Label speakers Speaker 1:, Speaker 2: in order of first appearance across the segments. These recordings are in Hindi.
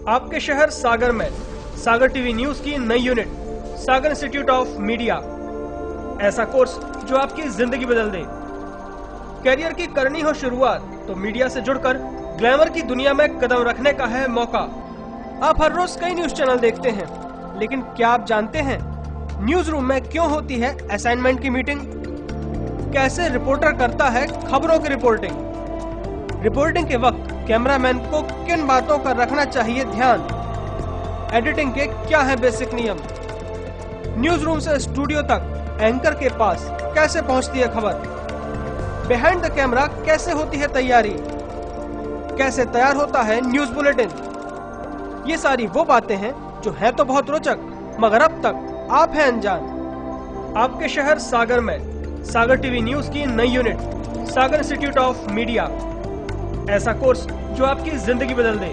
Speaker 1: आपके शहर सागर में सागर टीवी न्यूज की नई unit Sagar institute of media. ऐसा कोर्स जो आपकी जिंदगी बदल दे। करियर की करनी हो शुरुआत तो मीडिया से जुड़कर ग्लैमर की दुनिया में कदम रखने का है मौका। आप हर रोज कई न्यूज चैनल देखते हैं, लेकिन क्या आप जानते हैं न्यूज रूम में क्यों होती है असाइनमेंट की मीटिंग? कैसे रिपोर्टर करता है खबरों की रिपोर्टिंग? रिपोर्टिंग के वक्त कैमरामैन को किन बातों का रखना चाहिए ध्यान? एडिटिंग के क्या है बेसिक नियम? न्यूज रूम से स्टूडियो तक एंकर के पास कैसे पहुंचती है खबर? बिहाइंड द कैमरा कैसे होती है तैयारी? कैसे तैयार होता है न्यूज बुलेटिन? ये सारी वो बातें हैं जो है तो बहुत रोचक, मगर अब तक आप हैं अनजान। आपके शहर सागर में सागर टीवी न्यूज की नई unit Sagar institute of media. ऐसा कोर्स जो आपकी जिंदगी बदल दे।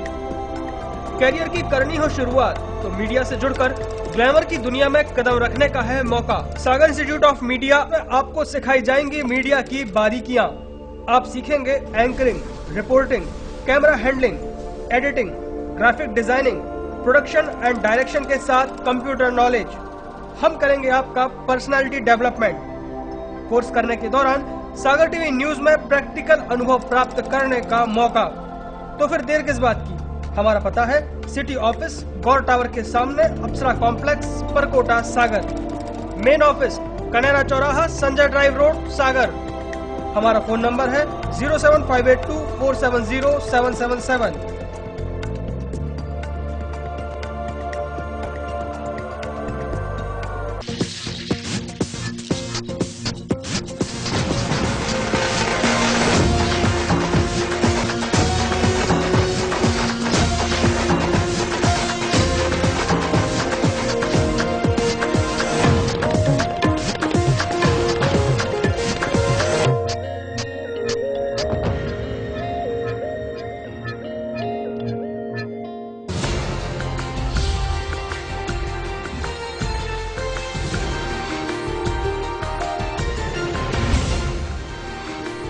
Speaker 1: करियर की करनी हो शुरुआत तो मीडिया से जुड़कर ग्लैमर की दुनिया में कदम रखने का है मौका। सागर इंस्टीट्यूट ऑफ मीडिया में आपको सिखाई जाएंगी मीडिया की बारीकियां। आप सीखेंगे anchoring, reporting, camera handling, editing, graphic designing, production and direction के साथ कंप्यूटर नॉलेज। हम करेंगे आपका पर्सनालिटी डेवलपमेंट। कोर्स करने के दौरान सागर टीवी न्यूज में प्रैक्टिकल अनुभव प्राप्त करने का मौका। तो फिर देर किस बात की? हमारा पता है सिटी ऑफिस गौर टावर के सामने, अप्सरा कॉम्प्लेक्स, परकोटा, सागर। मेन ऑफिस कनेरा चौराहा, संजय ड्राइव रोड, सागर। हमारा फोन नंबर है 07582470777।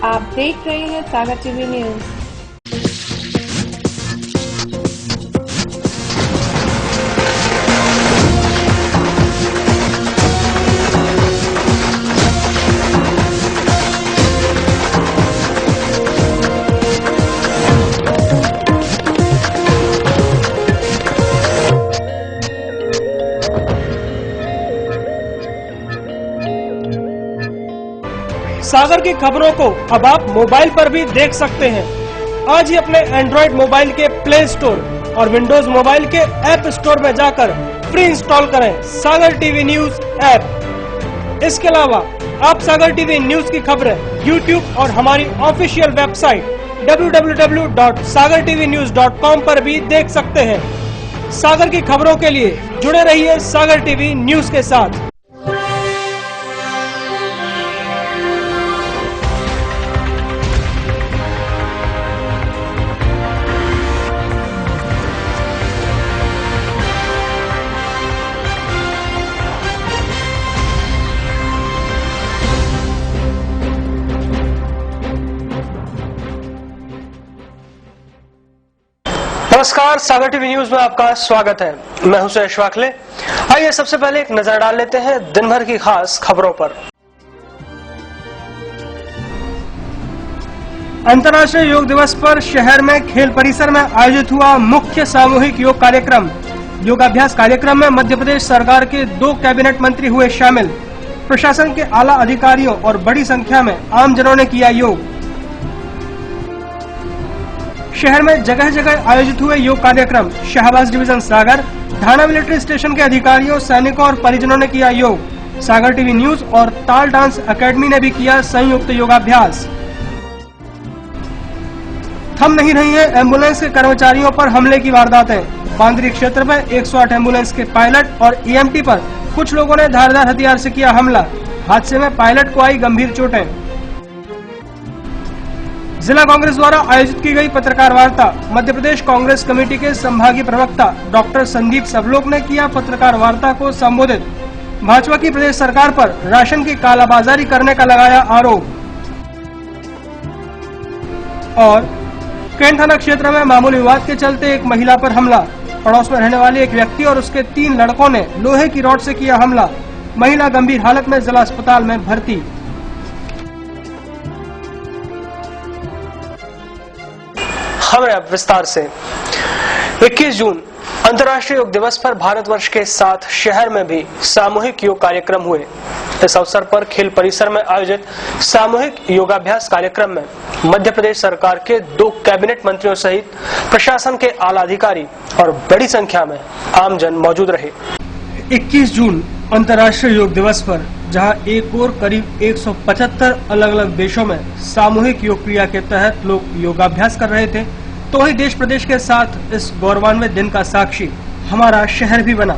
Speaker 2: आप देख रहे हैं सागर टीवी न्यूज।
Speaker 1: सागर की खबरों को अब आप मोबाइल पर भी देख सकते हैं। आज ही अपने एंड्रॉइड मोबाइल के प्ले स्टोर और विंडोज मोबाइल के ऐप स्टोर में जाकर फ्री इंस्टॉल करें सागर टीवी न्यूज ऐप। इसके अलावा आप सागर टीवी न्यूज की खबरें यूट्यूब और हमारी ऑफिशियल वेबसाइट www.sagartvnews.com पर भी देख सकते हैं। सागर की खबरों के लिए जुड़े रहिए सागर टीवी न्यूज के साथ। नमस्कार, सागर टीवी न्यूज में आपका स्वागत है। मैं हूं सुरेश वाकले। आइए सबसे पहले एक नजर डाल लेते हैं दिन भर की खास खबरों पर। अंतर्राष्ट्रीय योग दिवस पर शहर में खेल परिसर में आयोजित हुआ मुख्य सामूहिक योग कार्यक्रम। योगाभ्यास कार्यक्रम में मध्य प्रदेश सरकार के 2 कैबिनेट मंत्री हुए शामिल। प्रशासन के आला अधिकारियों और बड़ी संख्या में आमजनों ने किया योग। शहर में जगह जगह आयोजित हुए योग कार्यक्रम। शाहबाज डिवीजन सागर, ढाणा मिलिट्री स्टेशन के अधिकारियों, सैनिकों और परिजनों ने किया योग। सागर टीवी न्यूज और ताल डांस एकेडमी ने भी किया संयुक्त योगाभ्यास। थम नहीं रही है एम्बुलेंस के कर्मचारियों पर हमले की वारदातें। बांदरी क्षेत्र में 108 एम्बुलेंस के पायलट और ईएमटी पर कुछ लोगों ने धारदार हथियार से किया हमला। हादसे में पायलट को आई गंभीर चोटें। जिला कांग्रेस द्वारा आयोजित की गई पत्रकार वार्ता। मध्य प्रदेश कांग्रेस कमेटी के संभागीय प्रवक्ता डॉक्टर संदीप सबलोक ने किया पत्रकार वार्ता को संबोधित। भाजपा की प्रदेश सरकार पर राशन की कालाबाजारी करने का लगाया आरोप। और कैंट थाना क्षेत्र में मामूली विवाद के चलते एक महिला पर हमला। पड़ोस में रहने वाले एक व्यक्ति और उसके 3 लड़कों ने लोहे की रॉड से किया हमला। महिला गंभीर हालत में जिला अस्पताल में भर्ती। खबरें अब विस्तार से। 21 जून अंतर्राष्ट्रीय योग दिवस पर भारतवर्ष के साथ शहर में भी सामूहिक योग कार्यक्रम हुए। इस अवसर पर खेल परिसर में आयोजित सामूहिक योगाभ्यास कार्यक्रम में मध्य प्रदेश सरकार के 2 कैबिनेट मंत्रियों सहित प्रशासन के आला अधिकारी और बड़ी संख्या में आमजन मौजूद रहे। 21 जून अंतर्राष्ट्रीय योग दिवस पर जहां एक और करीब 175 अलग अलग देशों में सामूहिक योग क्रिया के तहत लोग योगाभ्यास कर रहे थे, तो वहीं देश प्रदेश के साथ इस गौरवान्वित दिन का साक्षी हमारा शहर भी बना।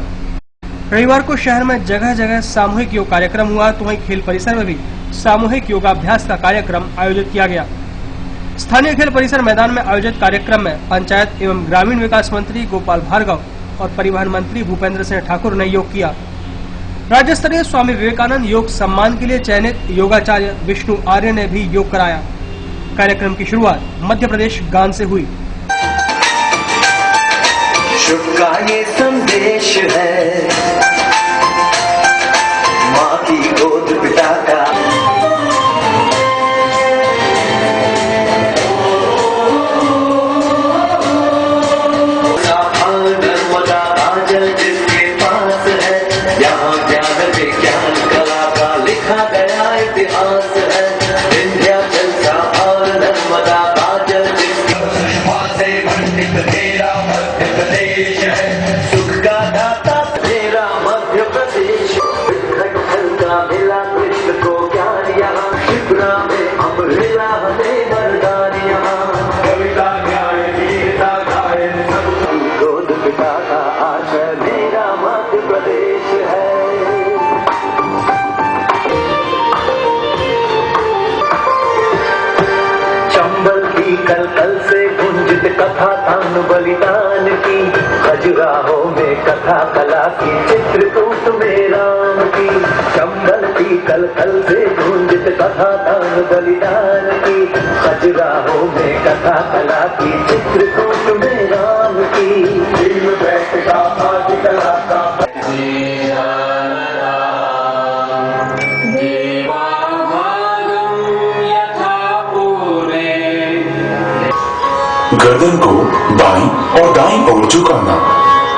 Speaker 1: रविवार को शहर में जगह जगह सामूहिक योग कार्यक्रम हुआ, तो वहीं खेल परिसर में भी सामूहिक योगाभ्यास का कार्यक्रम आयोजित किया गया। स्थानीय खेल परिसर मैदान में आयोजित कार्यक्रम में पंचायत एवं ग्रामीण विकास मंत्री गोपाल भार्गव और परिवहन मंत्री भूपेंद्र सिंह ठाकुर ने योग किया। राज्य स्तरीय स्वामी विवेकानंद योग सम्मान के लिए चयनित योगाचार्य विष्णु आर्य ने भी योग कराया। कार्यक्रम की शुरुआत मध्य प्रदेश गान से हुई।
Speaker 3: शुभ का ये संदेश है, माँ की गोद पिता का। नर्मदा आंचल जिसके पास है, यहाँ ज्ञान विज्ञान कला का लिखा गया इतिहास है। विंध्याचल का और नर्मदा आंचल जिसके से मंडित तेरा मध्य प्रदेश है। सुख का दाता तेरा मध्य प्रदेश। विठ्ठल का मिला कृष्ण को ज्ञान यहाँ, शिप्रा में अमृला हमें वरदान यहाँ। कविता न्याय वीरता गायन सब गोद पिता का आश्रय मेरा मध्य प्रदेश है। चंबल की कल कल से गुंजित कथा तान बलिदान की, खजुराहों में कथा कला की चित्रकूट में राम की। चंबल की कल कल से गुंजित कथा तान बलिदान की, खजुराहों में कथा कला की चित्रकूट में राम की। दिल बैठ का आदि कला का
Speaker 4: गर्दन को बाईं और दाईं ओर झुकाना,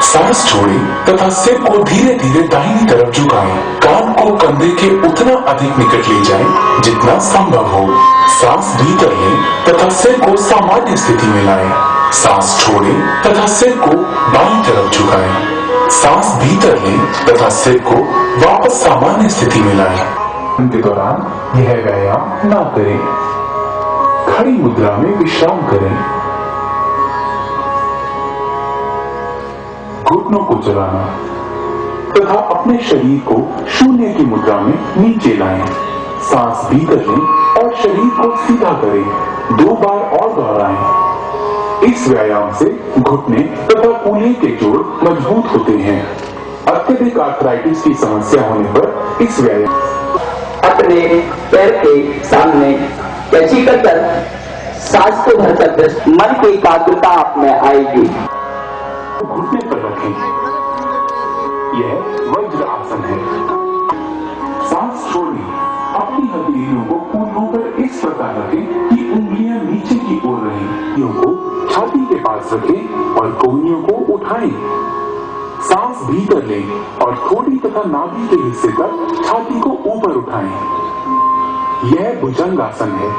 Speaker 4: सांस छोड़ें तथा सिर को धीरे धीरे दाहिनी तरफ झुकाएं। कान को कंधे के उतना अधिक निकट ले जाएं जितना संभव हो। सांस भीतर लें तथा सिर को सामान्य स्थिति में लाएं। सांस छोड़ें तथा सिर को बाईं तरफ झुकाएं। सांस भीतर लें तथा सिर को वापस सामान्य स्थिति में लाएं। के दौरान यह व्यायाम न करें। खड़ी मुद्रा में विश्राम करें। घुटनों को चलाना तथा अपने शरीर को शून्य की मुद्रा में नीचे लाएं। सांस भीतर लें और शरीर को सीधा करें। 2 बार और दोहराएं। इस व्यायाम से घुटने तथा कूल्हे के जोड़ मजबूत होते हैं। अत्यधिक आर्थराइटिस की समस्या होने पर इस व्यायाम
Speaker 5: अपने पैर के सामने कैंची कर सांस को भरकर मन की एकाग्रता आप में आएगी।
Speaker 4: घुटने पर रखें। यह वज्र आसन है। सांस छोड़ें। अपनी हथेलियों को कूल्हों पर इस प्रकार रखें कि उंगलियां नीचे की ओर रहें। हथेलियों को छाती के पास रखें और कोहनियों को उठाएं। सांस भीतर लें और थोड़ी तथा नाभि के हिस्से तक छाती को ऊपर उठाएं। यह भुजंग आसन है।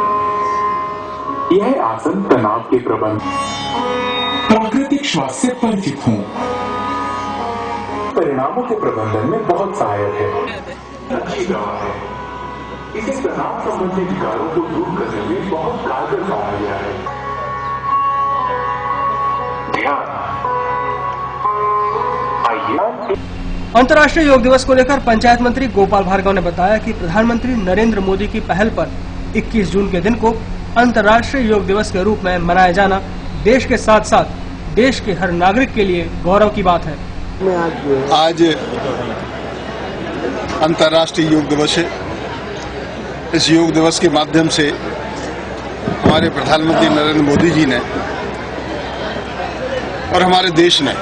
Speaker 4: यह आसन तनाव के प्रबंधन प्राकृतिक श्वास से परिचित हूँ। परिणामों के प्रबंधन में बहुत सहायक है। अच्छी दवा है। इसे तनाव संबंधी विकारों को दूर करने में बहुत कारगर पाया गया है। ध्यान। आइए।
Speaker 1: अंतर्राष्ट्रीय योग दिवस को लेकर पंचायत मंत्री गोपाल भार्गव ने बताया कि प्रधानमंत्री नरेंद्र मोदी की पहल पर 21 जून के दिन को अंतर्राष्ट्रीय योग दिवस के रूप में मनाया जाना देश के साथ साथ देश के हर नागरिक के लिए गौरव की बात है।
Speaker 6: आज अंतर्राष्ट्रीय योग दिवस है। इस योग दिवस के माध्यम से हमारे प्रधानमंत्री नरेंद्र मोदी जी ने और हमारे देश ने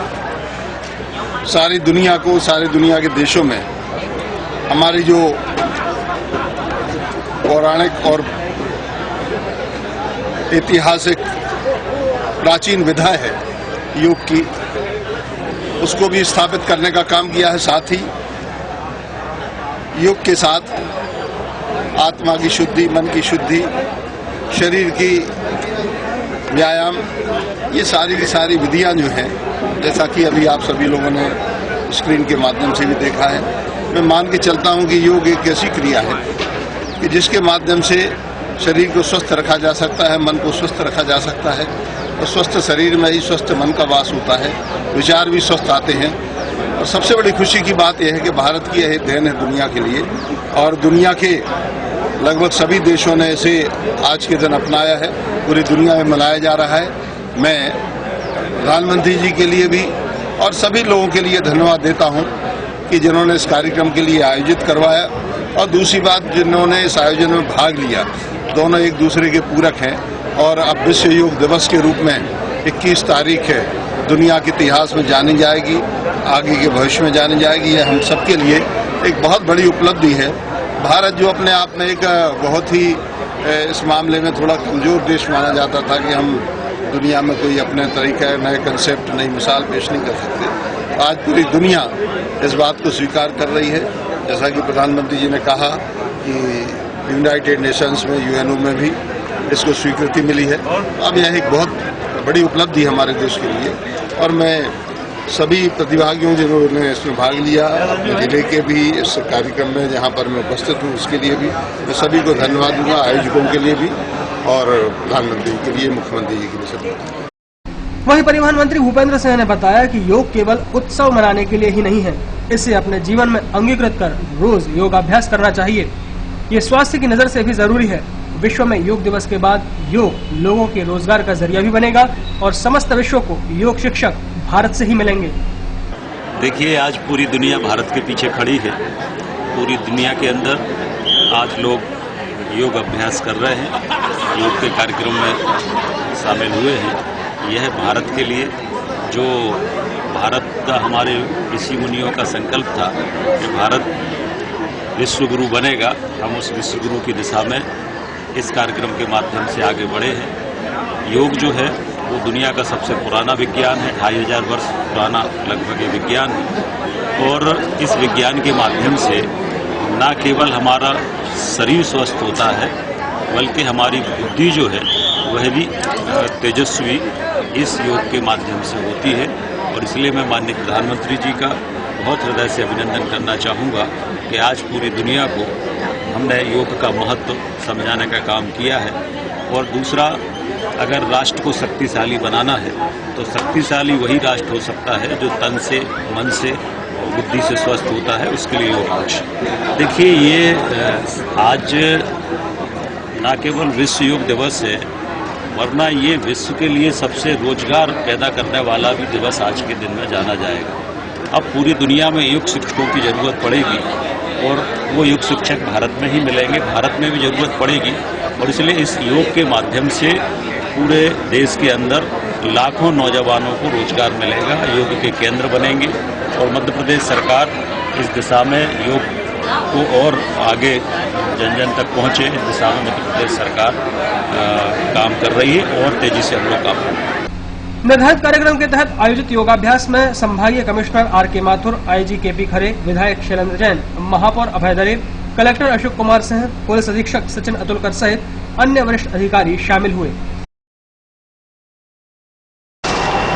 Speaker 6: सारी दुनिया को, सारी दुनिया के देशों में हमारी जो पौराणिक और ऐतिहासिक प्राचीन विधा है योग की, उसको भी स्थापित करने का काम किया है। साथ ही योग के साथ आत्मा की शुद्धि, मन की शुद्धि, शरीर की व्यायाम, ये सारी की सारी विधियां जो हैं, जैसा कि अभी आप सभी लोगों ने स्क्रीन के माध्यम से भी देखा है, मैं मान के चलता हूं कि योग एक ऐसी क्रिया है कि जिसके माध्यम से शरीर को स्वस्थ रखा जा सकता है, मन को स्वस्थ रखा जा सकता है, और स्वस्थ शरीर में ही स्वस्थ मन का वास होता है, विचार भी स्वस्थ आते हैं। और सबसे बड़ी खुशी की बात यह है कि भारत की यह देन है दुनिया के लिए, और दुनिया के लगभग सभी देशों ने इसे आज के दिन अपनाया है, पूरी दुनिया में मनाया जा रहा है। मैं प्रधानमंत्री जी के लिए भी और सभी लोगों के लिए धन्यवाद देता हूं कि जिन्होंने इस कार्यक्रम के लिए आयोजित करवाया, और दूसरी बात जिन्होंने इस आयोजन में भाग लिया, दोनों एक दूसरे के पूरक हैं। और अब विश्व योग दिवस के रूप में 21 तारीख है, दुनिया के इतिहास में जानी जाएगी, आगे के भविष्य में जानी जाएगी। यह हम सबके लिए एक बहुत बड़ी उपलब्धि है। भारत जो अपने आप में एक बहुत ही इस मामले में थोड़ा कमजोर देश माना जाता था कि हम दुनिया में कोई अपने तरीके, नए कंसेप्ट, नई मिसाल पेश नहीं कर सकते, आज पूरी दुनिया इस बात को स्वीकार कर रही है। जैसा कि प्रधानमंत्री जी ने कहा कि यूनाइटेड नेशंस में, यूएनओ में भी इसको स्वीकृति मिली है। अब यह एक बहुत बड़ी उपलब्धि है हमारे देश के लिए, और मैं सभी प्रतिभागियों जिन्होंने इसमें भाग लिया, अपने जिले के भी इस कार्यक्रम में जहां पर मैं उपस्थित हूं उसके लिए भी मैं सभी को धन्यवाद दूंगा, आयोजकों के लिए भी और प्रधानमंत्री के लिए, मुख्यमंत्री जी के लिए सभी।
Speaker 1: वहीं परिवहन मंत्री भूपेंद्र सिंह ने बताया कि योग केवल उत्सव मनाने के लिए ही नहीं है, इसे अपने जीवन में अंगीकृत कर रोज योगाभ्यास करना चाहिए। ये स्वास्थ्य की नजर से भी जरूरी है। विश्व में योग दिवस के बाद योग लोगों के रोजगार का जरिया भी बनेगा और समस्त विश्व को योग शिक्षक भारत से ही मिलेंगे।
Speaker 7: देखिए, आज पूरी दुनिया भारत के पीछे खड़ी है। पूरी दुनिया के अंदर आज लोग योग अभ्यास कर रहे हैं, योग के कार्यक्रम में शामिल हुए हैं। यह भारत के लिए, जो भारत का हमारे ऋषि मुनियों का संकल्प था कि भारत विश्व गुरु बनेगा, हम उस विश्व गुरु की दिशा में इस कार्यक्रम के माध्यम से आगे बढ़े हैं। योग जो है वो दुनिया का सबसे पुराना विज्ञान है, 2500 वर्ष पुराना लगभग ये विज्ञान है। और इस विज्ञान के माध्यम से न केवल हमारा शरीर स्वस्थ होता है, बल्कि हमारी बुद्धि जो है वह भी तेजस्वी इस योग के माध्यम से होती है। और इसलिए मैं माननीय प्रधानमंत्री जी का बहुत हृदय से अभिनंदन करना चाहूँगा कि आज पूरी दुनिया को हमने योग का महत्व समझाने का काम किया है। और दूसरा, अगर राष्ट्र को शक्तिशाली बनाना है तो शक्तिशाली वही राष्ट्र हो सकता है जो तन से, मन से, बुद्धि से स्वस्थ होता है। उसके लिए योग आवश्यक। देखिए, ये आज न केवल विश्व योग दिवस है, वरना ये विश्व के लिए सबसे रोजगार पैदा करने वाला भी दिवस आज के दिन में जाना जाएगा। अब पूरी दुनिया में योग शिक्षकों की जरूरत पड़ेगी और वो योग शिक्षक भारत में ही मिलेंगे, भारत में भी जरूरत पड़ेगी। और इसलिए इस योग के माध्यम से पूरे देश के अंदर लाखों नौजवानों को रोजगार मिलेगा, योग के केंद्र बनेंगे। और मध्य प्रदेश सरकार इस दिशा में योग को और आगे जन जन तक पहुंचे, इस दिशा में मध्य प्रदेश सरकार काम कर रही है और तेजी से हम लोग काम कर रहे हैं।
Speaker 1: निर्धारित कार्यक्रम के तहत आयोजित योगाभ्यास में संभागीय commissioner R K. Mathur, IG K P. Khare, विधायक शैलेंद्र जैन, महापौर अभय दरे, कलेक्टर अशोक कुमार सिंह, पुलिस अधीक्षक सचिन अतुलकर सहित अन्य वरिष्ठ अधिकारी शामिल हुए।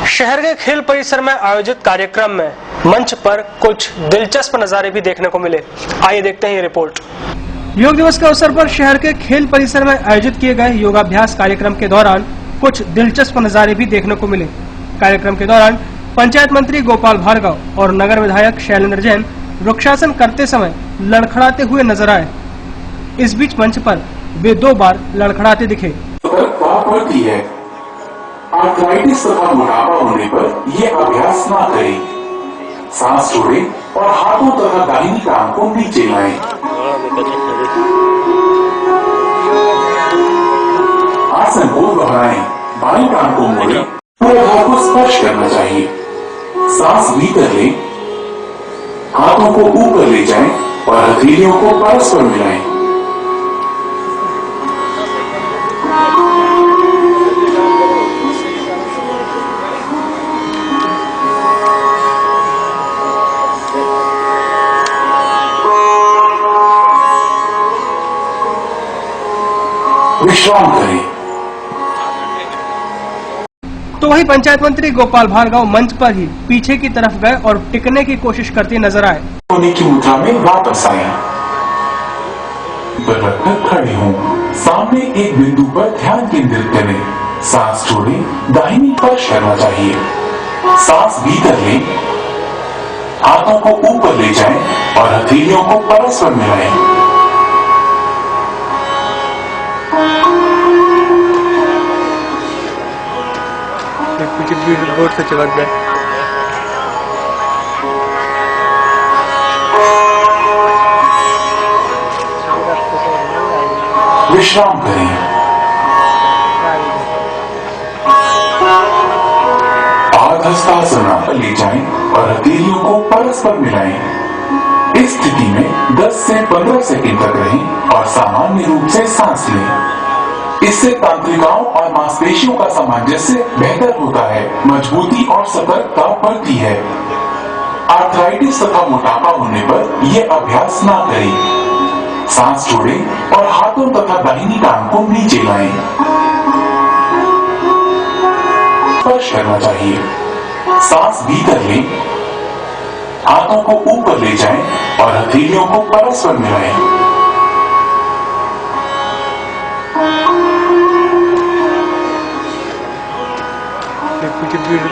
Speaker 1: शहर के खेल परिसर में आयोजित कार्यक्रम में मंच पर कुछ दिलचस्प नजारे भी देखने को मिले। आइए देखते हैं ये रिपोर्ट। योग दिवस के अवसर पर शहर के खेल परिसर में आयोजित किए गए योगाभ्यास कार्यक्रम के दौरान कुछ दिलचस्प नजारे भी देखने को मिले। कार्यक्रम के दौरान पंचायत मंत्री गोपाल भार्गव और नगर विधायक शैलेंद्र जैन वृक्षासन करते समय लड़खड़ाते हुए नजर आए। इस बीच मंच पर वे 2 बार लड़खड़ाते दिखे।
Speaker 4: आर्थराइटिस तथा मोटापा होने पर ये अभ्यास ना करें। सांस छोड़ें और हाथों तथा दाहिनी टांग को नीचे लाएं। आसन को दोहराएं, बाईं टांग को मोड़ें, पूरे हाथ को स्पर्श करना चाहिए। सांस भीतर लें हाथों को ऊपर ले जाएं और हथेलियों को परस्पर मिलाएं। विश्राम करें।
Speaker 1: तो वही पंचायत मंत्री गोपाल भार्गव मंच पर ही पीछे की तरफ गए और टिकने की कोशिश करते नजर आए।
Speaker 4: होने की मुद्रा में वापस आए, पर रखकर खड़े हों। सामने एक बिंदु पर ध्यान केंद्रित करें। सांस छोड़ें, दाहिनी फर्श करना चाहिए। सांस भीतर लें, हाथों को ऊपर ले जाएं और हथेलियों को परस्पर मिलाएं।
Speaker 1: बोर्ड से चिपक गए।
Speaker 4: विश्राम करें। आधस्तासना ले जाएं और हथेलियों को परस्पर मिलाएं। इस स्थिति में 10 से 15 सेकंड तक रहें और सामान्य रूप से सांस लें। इससे तंत्रिकाओं और मांसपेशियों का सामंजस्य बेहतर होता है, मजबूती और सतर्कता बढ़ती है। आर्थराइटिस तथा मोटापा होने पर यह अभ्यास ना करें। सांस छोड़ें और हाथों तथा दाहिनी टांग को नीचे लाएं। स्पर्श करना चाहिए। सांस भीतर लें, हाथों को ऊपर ले जाएं और हथेलियों को परस्पर मिलाएं।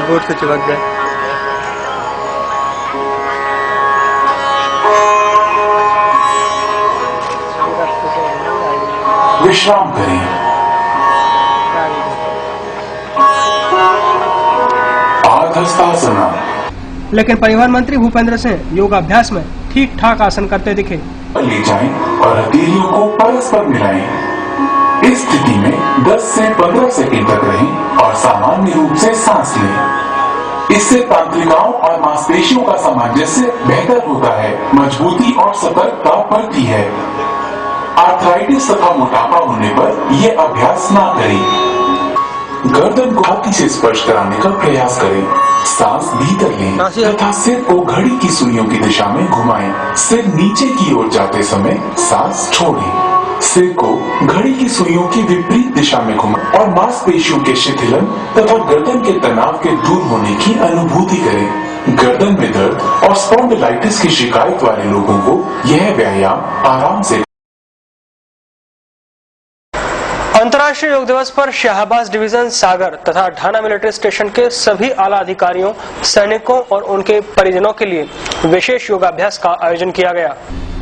Speaker 1: बोर्ड से चिपक गए।
Speaker 4: विश्राम करें। आधस्तासना।
Speaker 1: लेकिन परिवहन मंत्री भूपेंद्र सिंह योगाभ्यास में ठीक ठाक आसन करते दिखे।
Speaker 4: ले जाएं और हथेलियों को परस्पर मिलाएं। इस स्थिति में 10 से 15 सेकंड तक रहें और सामान्य रूप से सांस लें। इससे तंत्रिकाओं और मांसपेशियों का सामंजस्य बेहतर होता है, मजबूती और सतर्कता बढ़ती है। आर्थराइटिस तथा मोटापा होने पर यह अभ्यास ना करें। गर्दन को हाथी से स्पर्श कराने का प्रयास करें। सांस भीतर लें तथा सिर को घड़ी की सुइयों की दिशा में घुमाएं। सिर नीचे की ओर जाते समय सांस छोड़ें। सिर को घड़ी की सुइयों की विपरीत दिशा में घुमाएं और मांसपेशियों के शिथिलन तथा गर्दन के तनाव के दूर होने की अनुभूति करें। गर्दन में दर्द और स्पॉन्डिलाइटिस की शिकायत वाले लोगों को यह व्यायाम आराम से।
Speaker 1: अंतर्राष्ट्रीय योग दिवस पर शाहबाज डिवीजन सागर तथा ढाना मिलिट्री स्टेशन के सभी आला अधिकारियों, सैनिकों और उनके परिजनों के लिए विशेष योगाभ्यास का आयोजन किया गया।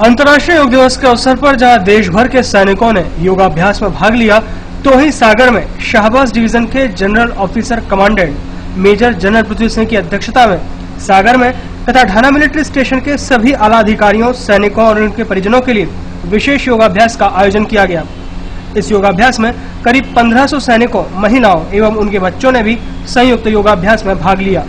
Speaker 1: अंतर्राष्ट्रीय योग दिवस के अवसर पर जहां देश भर के सैनिकों ने योगाभ्यास में भाग लिया, तो वहीं सागर में शाहबाज डिवीजन के general officer commandant major general Prithvi Singh की अध्यक्षता में सागर में तथा ढाना मिलिट्री स्टेशन के सभी आला अधिकारियों, सैनिकों और उनके परिजनों के लिए विशेष योगाभ्यास का आयोजन किया गया। इस योगाभ्यास में करीब 1500 सैनिकों, महिलाओं एवं उनके बच्चों ने भी संयुक्त योगाभ्यास में भाग लिया।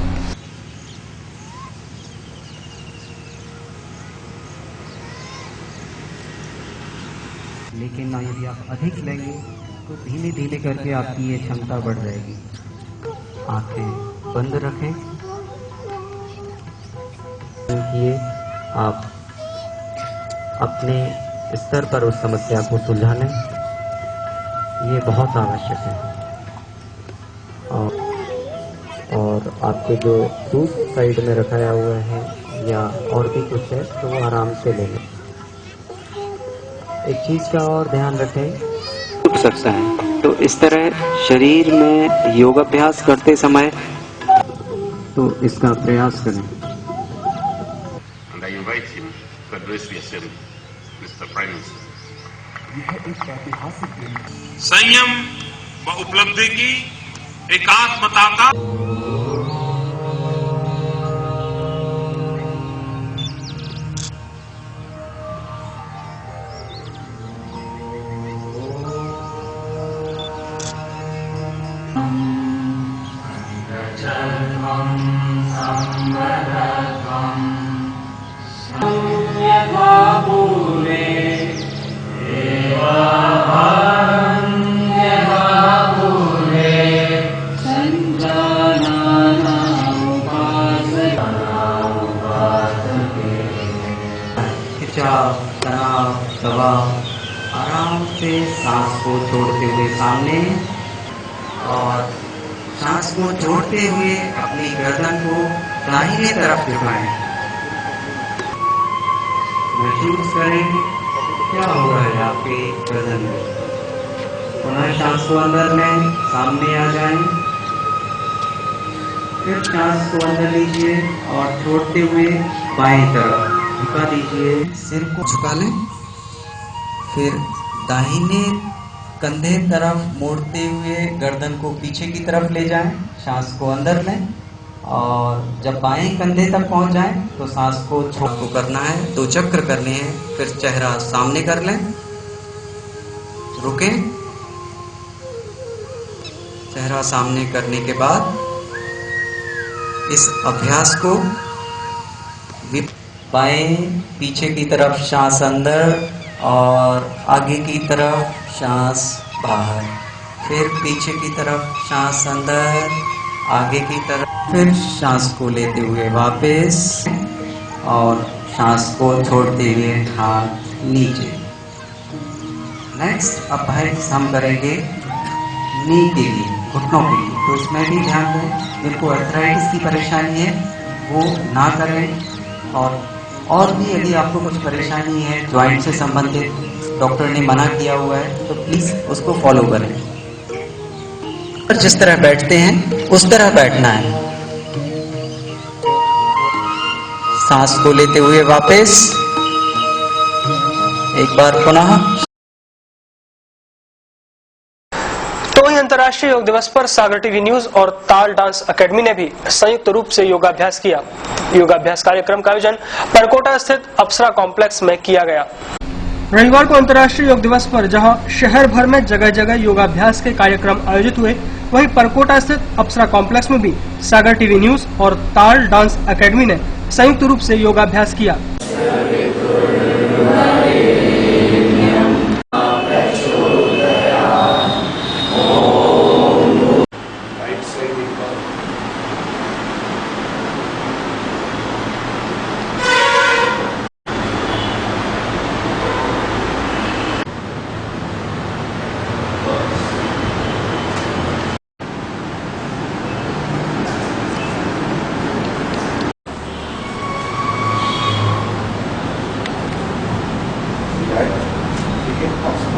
Speaker 8: लेकिन यदि आप अधिक लेंगे तो धीमे धीमे करके आपकी ये क्षमता बढ़ जाएगी। आंखें बंद रखें। ये आप अपने स्तर पर उस समस्या को सुलझा लें, ये बहुत आवश्यक है। और आपके जो दूसरी साइड में रखाया हुआ है या और भी कुछ है तो वो आराम से ले लें। एक चीज का और ध्यान रखें,
Speaker 9: उठ सकता है, तो इस तरह शरीर में योगाभ्यास करते समय
Speaker 8: तो इसका प्रयास करें।
Speaker 10: संयम व उपलब्धि की एकात्मता का
Speaker 8: दबाव। आराम से सांस को छोड़ते हुए सामने, और सांस को छोड़ते हुए अपनी गर्दन को दाहिने तरफ झुकाएं। महसूस करें क्या हो रहा है आपके गर्दन में। पुनः सांस को अंदर लें, सामने आ जाएं। फिर सांस को अंदर लीजिए और छोड़ते हुए बाएं तरफ झुका दीजिए। सिर को झुका लें, फिर दाहिने कंधे तरफ मोड़ते हुए गर्दन को पीछे की तरफ ले जाएं। सांस को अंदर लें और जब बाएं कंधे तक पहुंच जाएं तो सांस को छोड़ को करना है। 2 चक्र करने हैं। फिर चेहरा सामने कर लें, रुकें। चेहरा सामने करने के बाद इस अभ्यास को बाएं पीछे की तरफ सांस अंदर और आगे की तरफ सांस बाहर, फिर पीछे की तरफ सांस अंदर, आगे की तरफ, फिर सांस को लेते हुए वापस और सांस को छोड़ते हुए हाथ नीचे। नेक्स्ट अभ्यास हम करेंगे नी के लिए, घुटनों के लिए। तो इसमें भी ध्यान दें, जिनको अर्थराइटिस की परेशानी है वो ना करें। और भी यदि आपको कुछ परेशानी है ज्वाइंट से संबंधित, डॉक्टर ने मना किया हुआ है, तो प्लीज उसको फॉलो करें। जिस तरह बैठते हैं उस तरह बैठना है। सांस को लेते हुए वापस, एक बार पुनः।
Speaker 1: तो वहीं अंतर्राष्ट्रीय योग दिवस पर सागर टीवी न्यूज और ताल डांस एकेडमी ने भी संयुक्त रूप से योगाभ्यास किया। योगाभ्यास कार्यक्रम का आयोजन परकोटा स्थित अप्सरा कॉम्प्लेक्स में किया गया। रविवार को अंतर्राष्ट्रीय योग दिवस पर जहां शहर भर में जगह जगह योगाभ्यास के कार्यक्रम आयोजित हुए, वहीं परकोटा स्थित अप्सरा कॉम्प्लेक्स में भी सागर टीवी न्यूज और ताल डांस एकेडमी ने संयुक्त रूप से योगाभ्यास किया।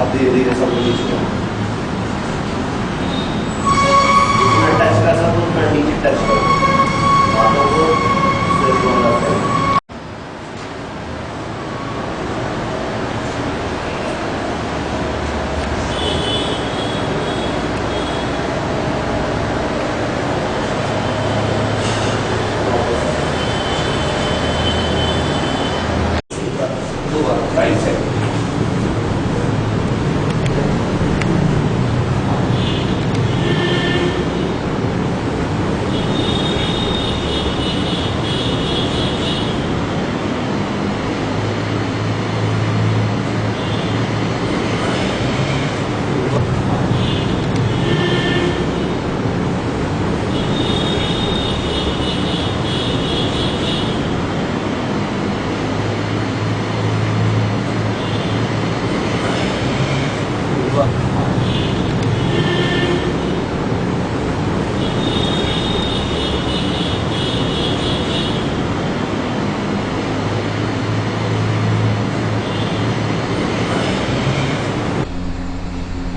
Speaker 3: अब धीरे धीरे सब नीचे टच कर सकते, नीचे टच करो हाथों को, सिर को अंदर करो। राइट साइड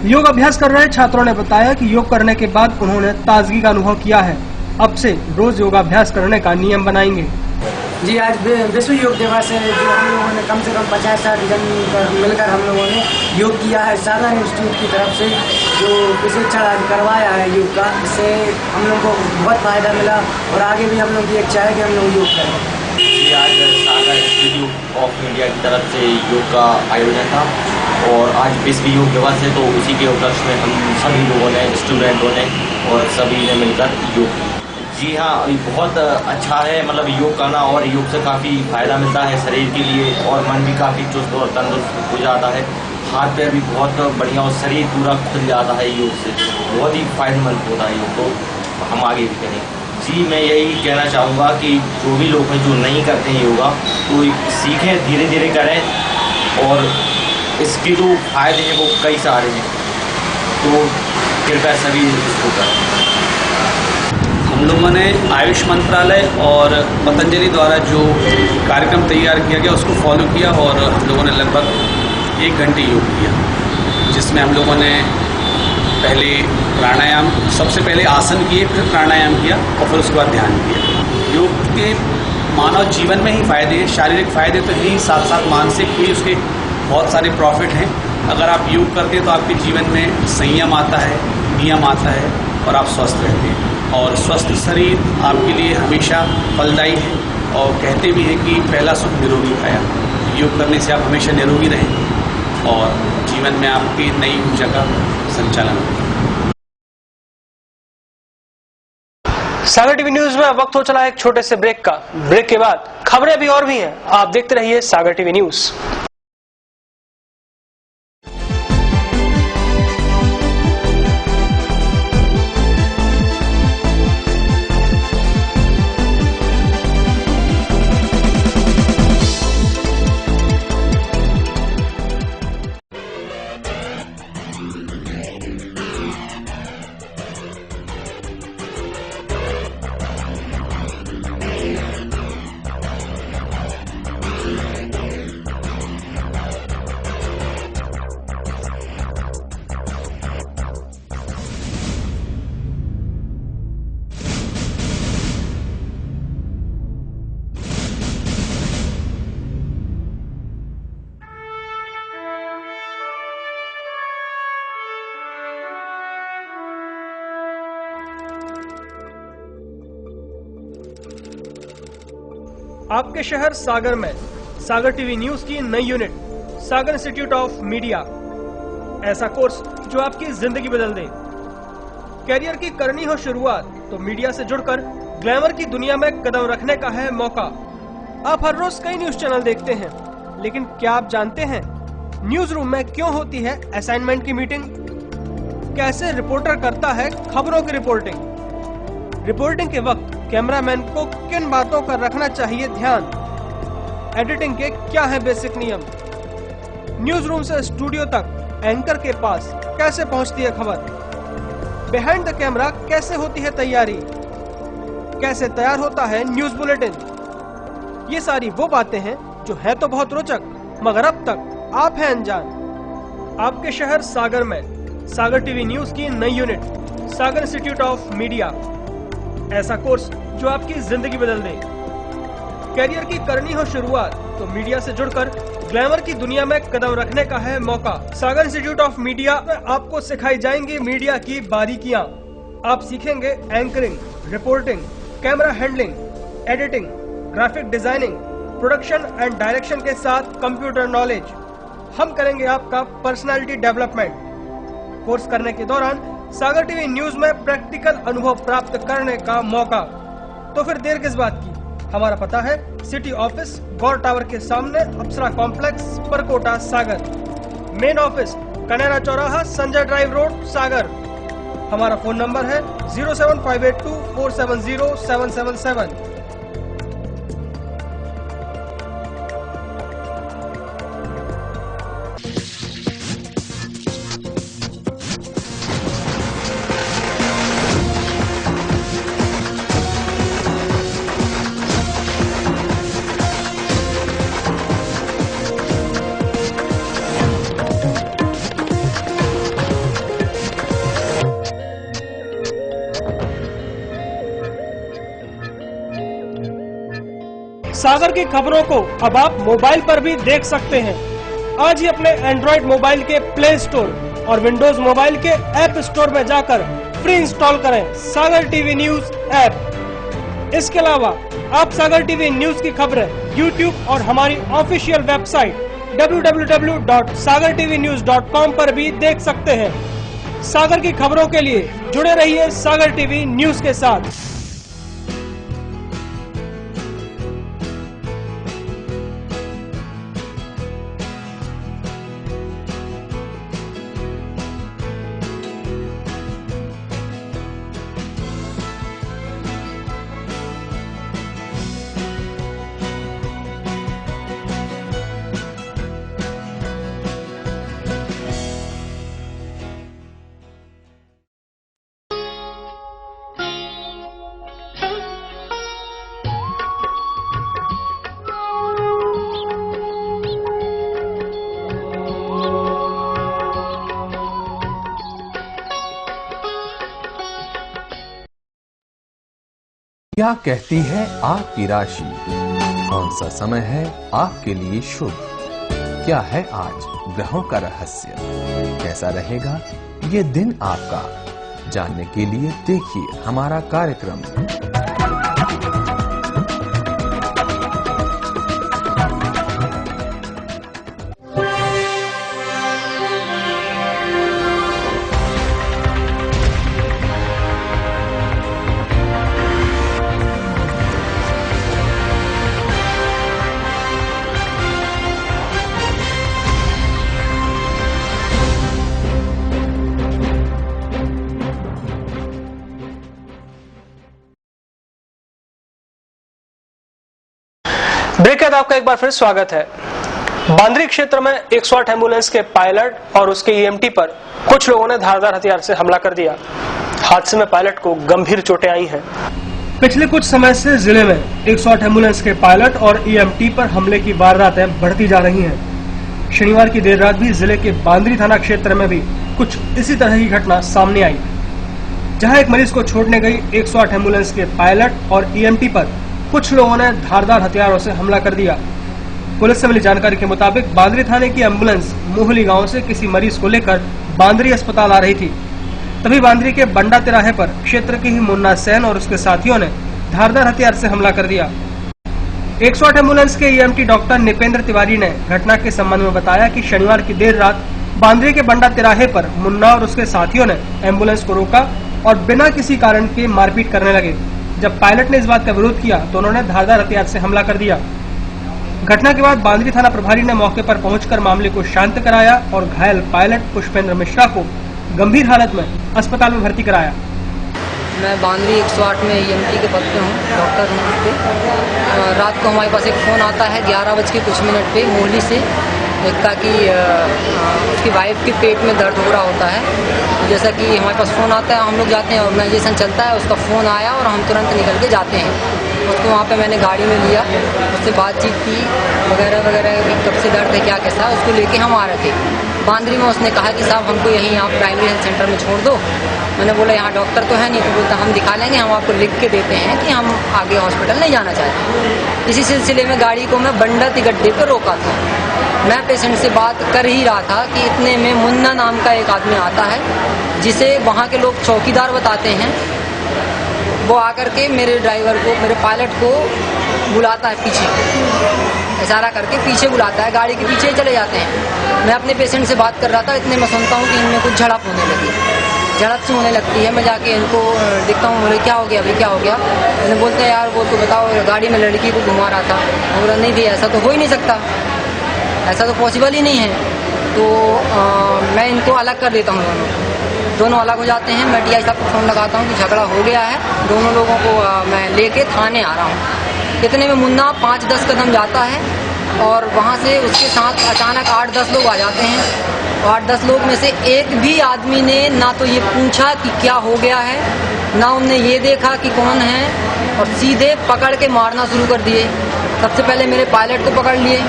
Speaker 1: योग अभ्यास कर रहे छात्रों ने बताया कि योग करने के बाद उन्होंने ताजगी का अनुभव किया है। अब से रोज योगाभ्यास करने का नियम बनाएंगे।
Speaker 11: जी, आज विश्व योग दिवस है, जो हम लोगों ने कम से कम 50-60 जन मिलकर हम लोगों ने योग किया है सागर इंस्टीट्यूट की तरफ से, जो प्रशिक्षण आज करवाया है योग का। इससे हम लोग को बहुत फायदा मिला और आगे भी हम लोग की इच्छा है कि हम लोग योग करें।
Speaker 12: आज सागर इंस्टीट्यूट ऑफ इंडिया की तरफ से योग का आयोजन था और आज विश्व योग दिवस है, तो उसी के उपलक्ष्य में हम सभी लोगों ने, स्टूडेंटों ने और सभी ने मिलकर योग किया। जी हाँ, बहुत अच्छा है, मतलब योग करना, और योग से काफ़ी फायदा मिलता है शरीर के लिए और मन भी काफ़ी चुस्त और तंदुरुस्त हो जाता है। हाथ पैर भी बहुत बढ़िया और शरीर पूरा खुल जाता है योग से। बहुत ही फायदेमंद होता है योग, तो हम आगे भी करें। जी, मैं यही कहना चाहूँगा कि जो भी लोग हैं जो नहीं करते हैं योगा, तो सीखें, धीरे धीरे करें और इसके जो फायदे हैं वो कई सारे हैं, तो कृपया सभी इसको करें।
Speaker 13: हम लोगों ने आयुष मंत्रालय और पतंजलि द्वारा जो कार्यक्रम तैयार किया गया उसको फॉलो किया और हम लोगों ने लगभग 1 घंटे योग किया, जिसमें हम लोगों ने पहले प्राणायाम, सबसे पहले आसन किए, फिर प्राणायाम किया और फिर उसके बाद ध्यान किया। योग के मानव जीवन में ही फायदे हैं, शारीरिक फायदे तो ही, साथ साथ मानसिक भी उसके बहुत सारे प्रॉफिट हैं। अगर आप योग करते हैं तो आपके जीवन में संयम आता है, नियम आता है और आप स्वस्थ रहते हैं। और स्वस्थ शरीर आपके लिए हमेशा फलदायी है, और कहते भी हैं कि पहला सुख निरोगी काया। योग करने से आप हमेशा निरोगी रहेंगे और जीवन में आपकी नई ऊर्जा का संचालन होगा।
Speaker 1: सागर टीवी न्यूज में वक्त हो चला है एक छोटे से ब्रेक का। ब्रेक के बाद खबरें भी और भी हैं, आप देखते रहिए सागर टीवी न्यूज। आपके शहर सागर में सागर टीवी न्यूज की नई unit Sagar institute of media, ऐसा कोर्स जो आपकी जिंदगी बदल दे। कैरियर की करनी हो शुरुआत तो मीडिया से जुड़कर ग्लैमर की दुनिया में कदम रखने का है मौका। आप हर रोज कई न्यूज चैनल देखते हैं, लेकिन क्या आप जानते हैं न्यूज रूम में क्यों होती है असाइनमेंट की मीटिंग? कैसे रिपोर्टर करता है खबरों की रिपोर्टिंग? रिपोर्टिंग के वक्त कैमरामैन को किन बातों का रखना चाहिए ध्यान? एडिटिंग के क्या है बेसिक नियम? न्यूज रूम से स्टूडियो तक एंकर के पास कैसे पहुंचती है खबर? बिहाइंड द कैमरा कैसे होती है तैयारी? कैसे तैयार होता है न्यूज बुलेटिन? ये सारी वो बातें हैं जो है तो बहुत रोचक, मगर अब तक आप हैं अनजान। आपके शहर सागर में सागर टीवी न्यूज की नई unit Sagar institute of media, ऐसा कोर्स जो आपकी जिंदगी बदल दे। कैरियर की करनी हो शुरुआत तो मीडिया से जुड़कर ग्लैमर की दुनिया में कदम रखने का है मौका। सागर इंस्टीट्यूट ऑफ मीडिया में आपको सिखाई जाएंगी मीडिया की बारीकियां। आप सीखेंगे anchoring, reporting, camera handling, editing, graphic designing, production and direction के साथ कंप्यूटर नॉलेज। हम करेंगे आपका पर्सनालिटी डेवलपमेंट। कोर्स करने के दौरान सागर टीवी न्यूज में प्रैक्टिकल अनुभव प्राप्त करने का मौका। तो फिर देर किस बात की? हमारा पता है सिटी ऑफिस गौर टावर के सामने, अप्सरा कॉम्प्लेक्स, परकोटा, सागर। मेन ऑफिस कनेरा चौराहा, संजय ड्राइव रोड, सागर। हमारा फोन नंबर है 07582470777। सागर की खबरों को अब आप मोबाइल पर भी देख सकते हैं। आज ही अपने एंड्रॉइड मोबाइल के प्ले स्टोर और विंडोज मोबाइल के ऐप स्टोर में जाकर फ्री इंस्टॉल करें सागर टीवी न्यूज ऐप। इसके अलावा आप सागर टीवी न्यूज की खबरें YouTube और हमारी ऑफिशियल वेबसाइट www.sagartvnews.com पर भी देख सकते हैं। सागर की खबरों के लिए जुड़े रहिए सागर टीवी न्यूज के साथ।
Speaker 14: क्या कहती है आपकी राशि? कौन सा समय है आपके लिए शुभ? क्या है आज ग्रहों का रहस्य? कैसा रहेगा ये दिन आपका? जानने के लिए देखिए हमारा कार्यक्रम।
Speaker 1: ब्रेक के बाद आपका एक बार फिर स्वागत है। बांद्री क्षेत्र में 108 एम्बुलेंस के पायलट और उसके ईएमटी पर कुछ लोगों ने धारदार हथियार से हमला कर दिया। हादसे में पायलट को गंभीर चोटें आई हैं। पिछले कुछ समय से जिले में 108 एम्बुलेंस के पायलट और ईएमटी पर हमले की वारदातें बढ़ती जा रही हैं। शनिवार की देर रात भी जिले के बांद्री थाना क्षेत्र में भी कुछ इसी तरह की घटना सामने आई, जहां एक मरीज को छोड़ने गई 108 एम्बुलेंस के पायलट और ईएमटी पर कुछ लोगों ने धारदार हथियारों से हमला कर दिया। पुलिस से मिली जानकारी के मुताबिक बांद्री थाने की एम्बुलेंस मोहली गांव से किसी मरीज को लेकर बांद्री अस्पताल आ रही थी। तभी बांद्री के बंडा तिराहे पर क्षेत्र के ही मुन्ना सेन और उसके साथियों ने धारदार हथियार से हमला कर दिया। 108 एम्बुलेंस के ईएमटी डॉक्टर निपेंद्र तिवारी ने घटना के संबंध में बताया कि शनिवार की देर रात बांद्री के बंडा तिराहे पर मुन्ना और उसके साथियों ने एम्बुलेंस को रोका और बिना किसी कारण के मारपीट करने लगे। जब पायलट ने इस बात का विरोध किया तो उन्होंने धारदार हथियार से हमला कर दिया। घटना के बाद बांद्री थाना प्रभारी ने मौके पर पहुंचकर मामले को शांत कराया और घायल पायलट पुष्पेंद्र मिश्रा को गंभीर हालत में अस्पताल में भर्ती कराया।
Speaker 15: मैं बांद्री 108 में ईएमटी के पद पे हूँ, डॉक्टर हूँ उस पर। रात को हमारे पास एक फ़ोन आता है 11:00 पे मोहली से, एकता की उसकी वाइफ के पेट में दर्द हो रहा होता है। जैसा कि हमारे पास फ़ोन आता है, हम लोग जाते हैं, ऑर्गेनाइजेशन चलता है, उसका फ़ोन आया और हम तुरंत निकल के जाते हैं। उसको वहाँ पे मैंने गाड़ी में लिया, उससे बातचीत की वगैरह वगैरह, कब से दर्द है क्या कैसा, उसको लेके हम आ रहे थे। बांद्री में उसने कहा कि साहब हमको यहीं आप प्राइमरी हेल्थ सेंटर में छोड़ दो। मैंने बोला यहाँ डॉक्टर तो है नहीं, तो बोलता हम दिखा लेंगे, हम आपको लिख के देते हैं कि हम आगे हॉस्पिटल नहीं जाना चाहते। इसी सिलसिले में गाड़ी को मैं बंडा तिगड्डे पर रोका था। मैं पेशेंट से बात कर ही रहा था कि इतने में मुन्ना नाम का एक आदमी आता है, जिसे वहाँ के लोग चौकीदार बताते हैं। वो आकर के मेरे ड्राइवर को, मेरे पायलट को बुलाता है पीछे, इशारा करके पीछे बुलाता है, गाड़ी के पीछे चले जाते हैं। मैं अपने पेशेंट से बात कर रहा था, इतने में सुनता हूँ कि इनमें कुछ झड़प होने लगी, झड़प सी होने लगती है। मैं जाके इनको देखता हूँ, बोले क्या हो गया भाई, क्या हो गया? मैंने बोलते हैं यार वो तो बताओ, गाड़ी में लड़की को घुमा रहा था। बोला नहीं भी ऐसा तो हो ही नहीं सकता, ऐसा तो पॉसिबल ही नहीं है। तो मैं इनको अलग कर देता हूँ, दोनों अलग हो जाते हैं। मैं DI साहब को फ़ोन लगाता हूँ कि झगड़ा हो गया है, दोनों लोगों को मैं लेके थाने आ रहा हूँ। इतने में मुन्ना 5-10 कदम जाता है और वहाँ से उसके साथ अचानक 8-10 लोग आ जाते हैं। 8-10 लोग में से एक भी आदमी ने ना तो ये पूछा कि क्या हो गया है, ना उनने ये देखा कि कौन है, और सीधे पकड़ के मारना शुरू कर दिए। सबसे पहले मेरे पायलट को पकड़ लिए,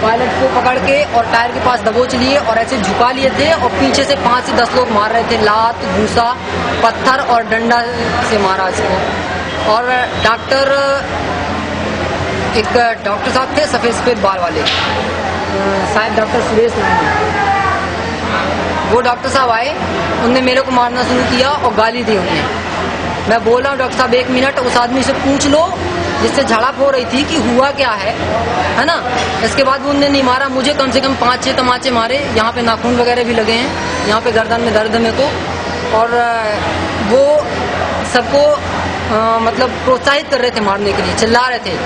Speaker 15: पायलट को पकड़ के और टायर के पास दबोच लिए और ऐसे झुका लिए थे, और पीछे से 5 से 10 लोग मार रहे थे, लात, घूसा, पत्थर और डंडा से मारा इसको। और डॉक्टर, एक डॉक्टर साहब थे सफ़ेद सफ़ेद बाल वाले, शायद डॉक्टर सुरेश नाम है, वो डॉक्टर साहब आए, उनने मेरे को मारना शुरू किया और गाली दी उन्हें। मैं बोल रहा हूँ डॉक्टर साहब 1 मिनट उस आदमी से पूछ लो जिससे झड़प हो रही थी कि हुआ क्या है ना। इसके बाद वो उनने नहीं मारा, मुझे कम से कम 5-6 तमाचे मारे, यहाँ पे नाखून वगैरह भी लगे हैं, यहाँ पे गर्दन में दर्द है मेरे को। और वो सबको मतलब प्रोत्साहित कर रहे थे मारने के लिए, चिल्ला रहे थे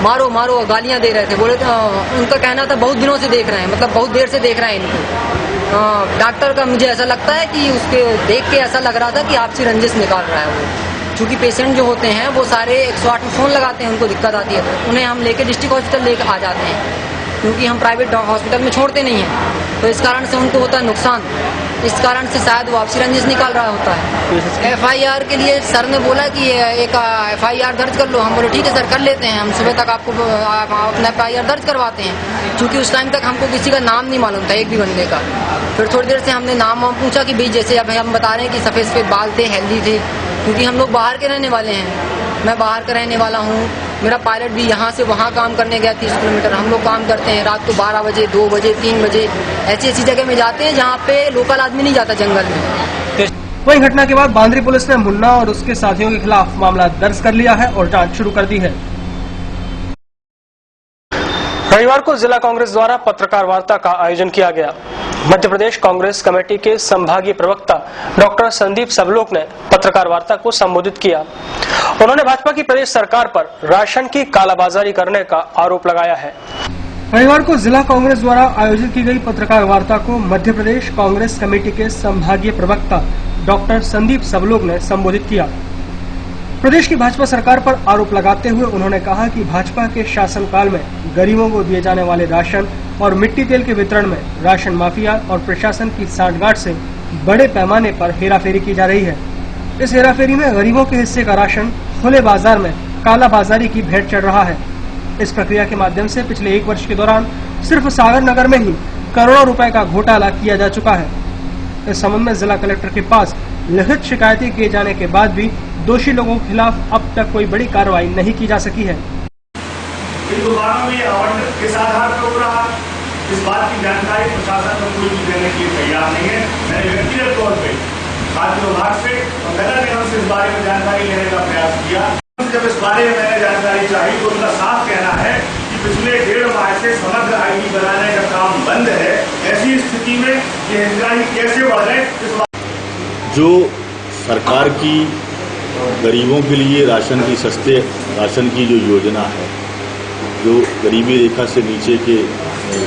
Speaker 15: मारो मारो, गालियाँ दे रहे थे। बोले उनका कहना था बहुत दिनों से देख रहे हैं, मतलब बहुत देर से देख रहे हैं इनको। डॉक्टर का मुझे ऐसा लगता है कि उसके देख के ऐसा लग रहा था कि आपसी रंजिश निकाल रहा है वो। चूँकि पेशेंट जो होते हैं वो सारे 108 में फ़ोन लगाते हैं, उनको दिक्कत आती है तो उन्हें हम लेके डिस्ट्रिक्ट हॉस्पिटल लेकर आ जाते हैं, क्योंकि हम प्राइवेट हॉस्पिटल में छोड़ते नहीं हैं। तो इस कारण से उनको होता है नुकसान, इस कारण से शायद वो आपसी रंजिश निकाल रहा होता है। FIR के लिए सर ने बोला कि एक FIR दर्ज कर लो। हम बोले ठीक है सर कर लेते हैं, हम सुबह तक आपको अपना FIR दर्ज करवाते हैं। क्योंकि उस टाइम तक हमको किसी का नाम नहीं मालूम था, एक भी बंदे का। फिर थोड़ी देर से हमने नाम पूछा कि भाई जैसे अब हम बता रहे हैं कि सफ़ेद सफ़ेद बाल थे, हेल्दी थे, क्योंकि हम लोग बाहर के रहने वाले हैं। मैं बाहर का रहने वाला हूँ। मेरा पायलट भी यहाँ से वहाँ काम करने गया 30 किलोमीटर। हम लोग काम करते हैं रात को 12 बजे, 2 बजे, 3 बजे, ऐसी ऐसी जगह में जाते हैं जहाँ पे लोकल आदमी नहीं जाता जंगल में।
Speaker 1: वहीं घटना के बाद बांद्री पुलिस ने मुन्ना और उसके साथियों के खिलाफ मामला दर्ज कर लिया है और जांच शुरू कर दी है। रविवार को जिला कांग्रेस द्वारा पत्रकार वार्ता का आयोजन किया गया। मध्य प्रदेश कांग्रेस कमेटी के संभागीय प्रवक्ता डॉक्टर संदीप सबलोक ने पत्रकार वार्ता को संबोधित किया। उन्होंने भाजपा की प्रदेश सरकार पर राशन की कालाबाजारी करने का आरोप लगाया है। रविवार को जिला कांग्रेस द्वारा आयोजित की गई पत्रकार वार्ता को मध्य प्रदेश कांग्रेस कमेटी के संभागीय प्रवक्ता डॉक्टर संदीप सबलोक ने संबोधित किया। प्रदेश की भाजपा सरकार पर आरोप लगाते हुए उन्होंने कहा कि भाजपा के शासनकाल में गरीबों को दिए जाने वाले राशन और मिट्टी तेल के वितरण में राशन माफिया और प्रशासन की सांठगांठ से बड़े पैमाने पर हेराफेरी की जा रही है। इस हेराफेरी में गरीबों के हिस्से का राशन खुले बाजार में कालाबाजारी की भेंट चढ़ रहा है। इस प्रक्रिया के माध्यम से पिछले 1 वर्ष के दौरान सिर्फ सागर नगर में ही करोड़ों रुपए का घोटाला किया जा चुका है। इस संबंध में जिला कलेक्टर के पास लिखित शिकायतें किए जाने के बाद भी दोषी लोगों के खिलाफ अब तक कोई बड़ी कार्रवाई नहीं की जा सकी है।
Speaker 16: इन दुकानों में आवंटन किस आधार पर हो रहा, इस बात की जानकारी प्रशासन को कोई भी देने के लिए तैयार नहीं है। मैंने व्यक्तिगत तौर पर खाद्य विभाग से और नगर निगम से इस बारे में जानकारी लेने का प्रयास किया। जब इस बारे में मैंने जानकारी चाहिए तो उनका साफ कहना है कि पिछले 1.5 माह से समग्र आईडी बनाने का काम बंद है। ऐसी स्थिति में ये हितग्राही कैसे बढ़ रहे?
Speaker 17: जो सरकार की गरीबों के लिए राशन की सस्ते राशन की जो योजना है, जो गरीबी रेखा से नीचे के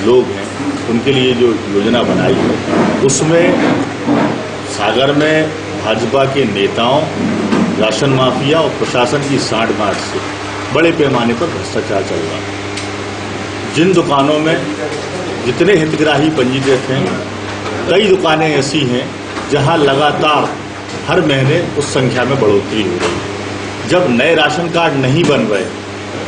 Speaker 17: लोग हैं उनके लिए जो योजना बनाई है, उसमें सागर में भाजपा के नेताओं, राशन माफिया और प्रशासन की सांठगांठ से बड़े पैमाने पर भ्रष्टाचार चल रहा है। जिन दुकानों में जितने हितग्राही पंजीकृत हैं, कई दुकानें ऐसी हैं जहां लगातार हर महीने उस संख्या में बढ़ोतरी हो रही है। जब नए राशन कार्ड नहीं बन रहे,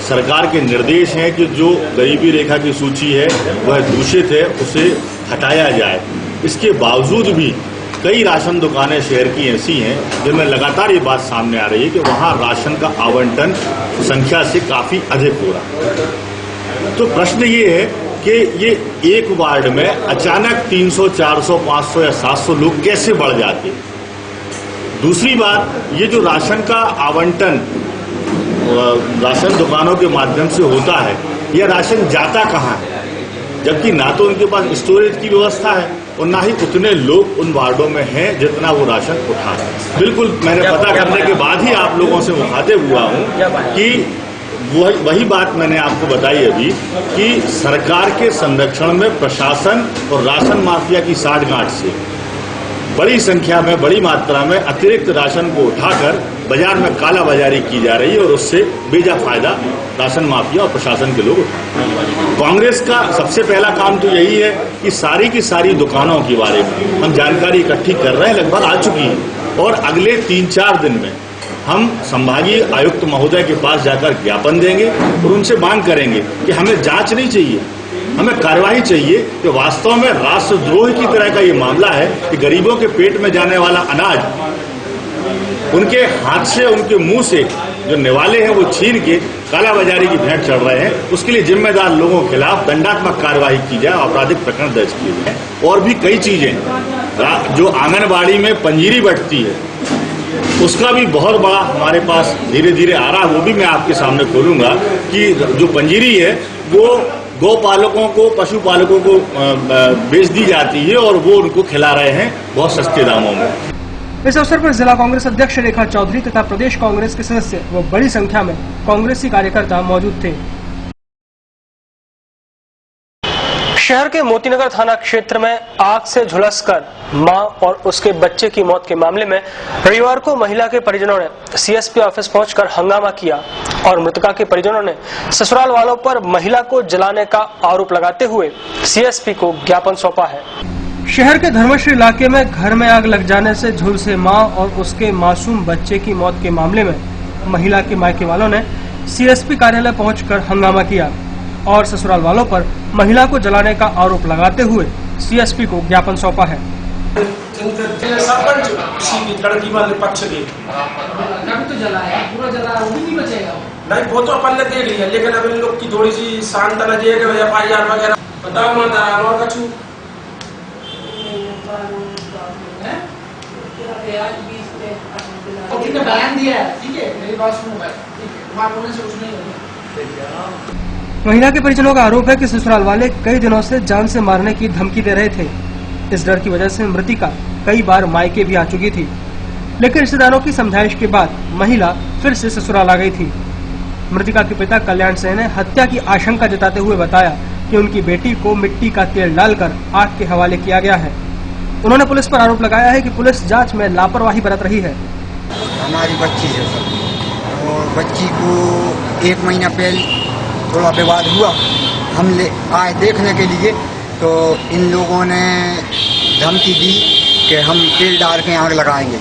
Speaker 17: सरकार के निर्देश हैं कि जो गरीबी रेखा की सूची है वह दूषित है, उसे हटाया जाए। इसके बावजूद भी कई राशन दुकानें शहर की ऐसी हैं जिनमें लगातार ये बात सामने आ रही है कि वहां राशन का आवंटन संख्या से काफी अधिक हो रहा है। तो प्रश्न ये है कि ये एक वार्ड में अचानक 300, 400, 500 या 700 लोग कैसे बढ़ जाते। दूसरी बात, ये जो राशन का आवंटन राशन दुकानों के माध्यम से होता है, यह राशन जाता कहाँ है, जबकि ना तो उनके पास स्टोरेज की व्यवस्था है और ना ही उतने लोग उन वार्डों में हैं जितना वो राशन उठा है। बिल्कुल मैंने पता करने के बाद ही आप लोगों से मुखातिब हुआ हूँ कि वही बात मैंने आपको बताई अभी कि सरकार के संरक्षण में प्रशासन और राशन माफिया की सांठगांठ से बड़ी संख्या में, बड़ी मात्रा में अतिरिक्त राशन को उठाकर बाजार में कालाबाजारी की जा रही है और उससे बेजा फायदा राशन माफिया और प्रशासन के लोग उठाते। कांग्रेस का सबसे पहला काम तो यही है कि सारी की सारी दुकानों के बारे में हम जानकारी इकट्ठी कर रहे हैं, लगभग आ चुकी है और अगले 3-4 दिन में हम संभागीय आयुक्त महोदय के पास जाकर ज्ञापन देंगे और उनसे मांग करेंगे कि हमें जांच नहीं चाहिए, हमें कार्यवाही चाहिए कि वास्तव में राष्ट्रद्रोह की तरह का ये मामला है कि गरीबों के पेट में जाने वाला अनाज उनके हाथ से, उनके मुंह से जो निवाले हैं वो छीन के कालाबाजारी की भेंट चढ़ रहे हैं। उसके लिए जिम्मेदार लोगों के खिलाफ दंडात्मक कार्रवाई की जाए, आपराधिक प्रकरण दर्ज किए जाए। और भी कई चीजें, जो आंगनबाड़ी में पंजीरी बंटती है उसका भी बहुत बड़ा हमारे पास धीरे धीरे आ रहा है, वो भी मैं आपके सामने खोलूंगा कि जो पंजीरी है वो गौ पालकों को, पशुपालकों को बेच दी जाती है और वो उनको खिला रहे हैं बहुत सस्ते दामों में।
Speaker 1: इस अवसर पर जिला कांग्रेस अध्यक्ष रेखा चौधरी तथा प्रदेश कांग्रेस के सदस्य व बड़ी संख्या में कांग्रेसी कार्यकर्ता मौजूद थे। शहर के मोतीनगर थाना क्षेत्र में आग से झुलसकर मां और उसके बच्चे की मौत के मामले में रविवार को महिला के परिजनों ने सीएसपी ऑफिस पहुंचकर हंगामा किया और मृतका के परिजनों ने ससुराल वालों पर महिला को जलाने का आरोप लगाते हुए सीएसपी को ज्ञापन सौंपा है। शहर के धर्मश्री इलाके में घर में आग लग जाने से झुलसे मां और उसके मासूम बच्चे की मौत के मामले में महिला के मायके वालों ने सीएसपी कार्यालय पहुंचकर हंगामा किया और ससुराल वालों पर महिला को जलाने का आरोप लगाते हुए सीएसपी को ज्ञापन सौंपा है।
Speaker 18: सरपंच किसी की लड़की वाले पक्ष के
Speaker 11: तो जला है, पूरा जला है, वो भी नहीं बचेगा।
Speaker 18: नहीं, वो तो अपन ने देख लिया, लेकिन अब इन लोग की थोड़ी सी सांत्वना दिए गए FIR वगैरह बताओ माता और कछु
Speaker 11: बयान दिया है, ठीक है, मेरी बात सुनो भाई, ठीक है, तुम्हारे बोलने से कुछ नहीं होगा।
Speaker 1: महिला के परिजनों का आरोप है कि ससुराल वाले कई दिनों से जान से मारने की धमकी दे रहे थे। इस डर की वजह से मृतिका कई बार मायके भी आ चुकी थी, लेकिन रिश्तेदारों की समझाइश के बाद महिला फिर से ससुराल आ गई थी। मृतिका के पिता कल्याण सिंह ने हत्या की आशंका जताते हुए बताया कि उनकी बेटी को मिट्टी का तेल डालकर आग के हवाले किया गया है। उन्होंने पुलिस पर आरोप लगाया है कि पुलिस जांच में लापरवाही बरत रही है।
Speaker 19: हमारी बच्ची है सर, और बच्ची को 1 महीना पहले थोड़ा विवाद हुआ, हम आए देखने के लिए, तो इन लोगों ने धमकी दी कि हम तेल डाल के आग लगाएंगे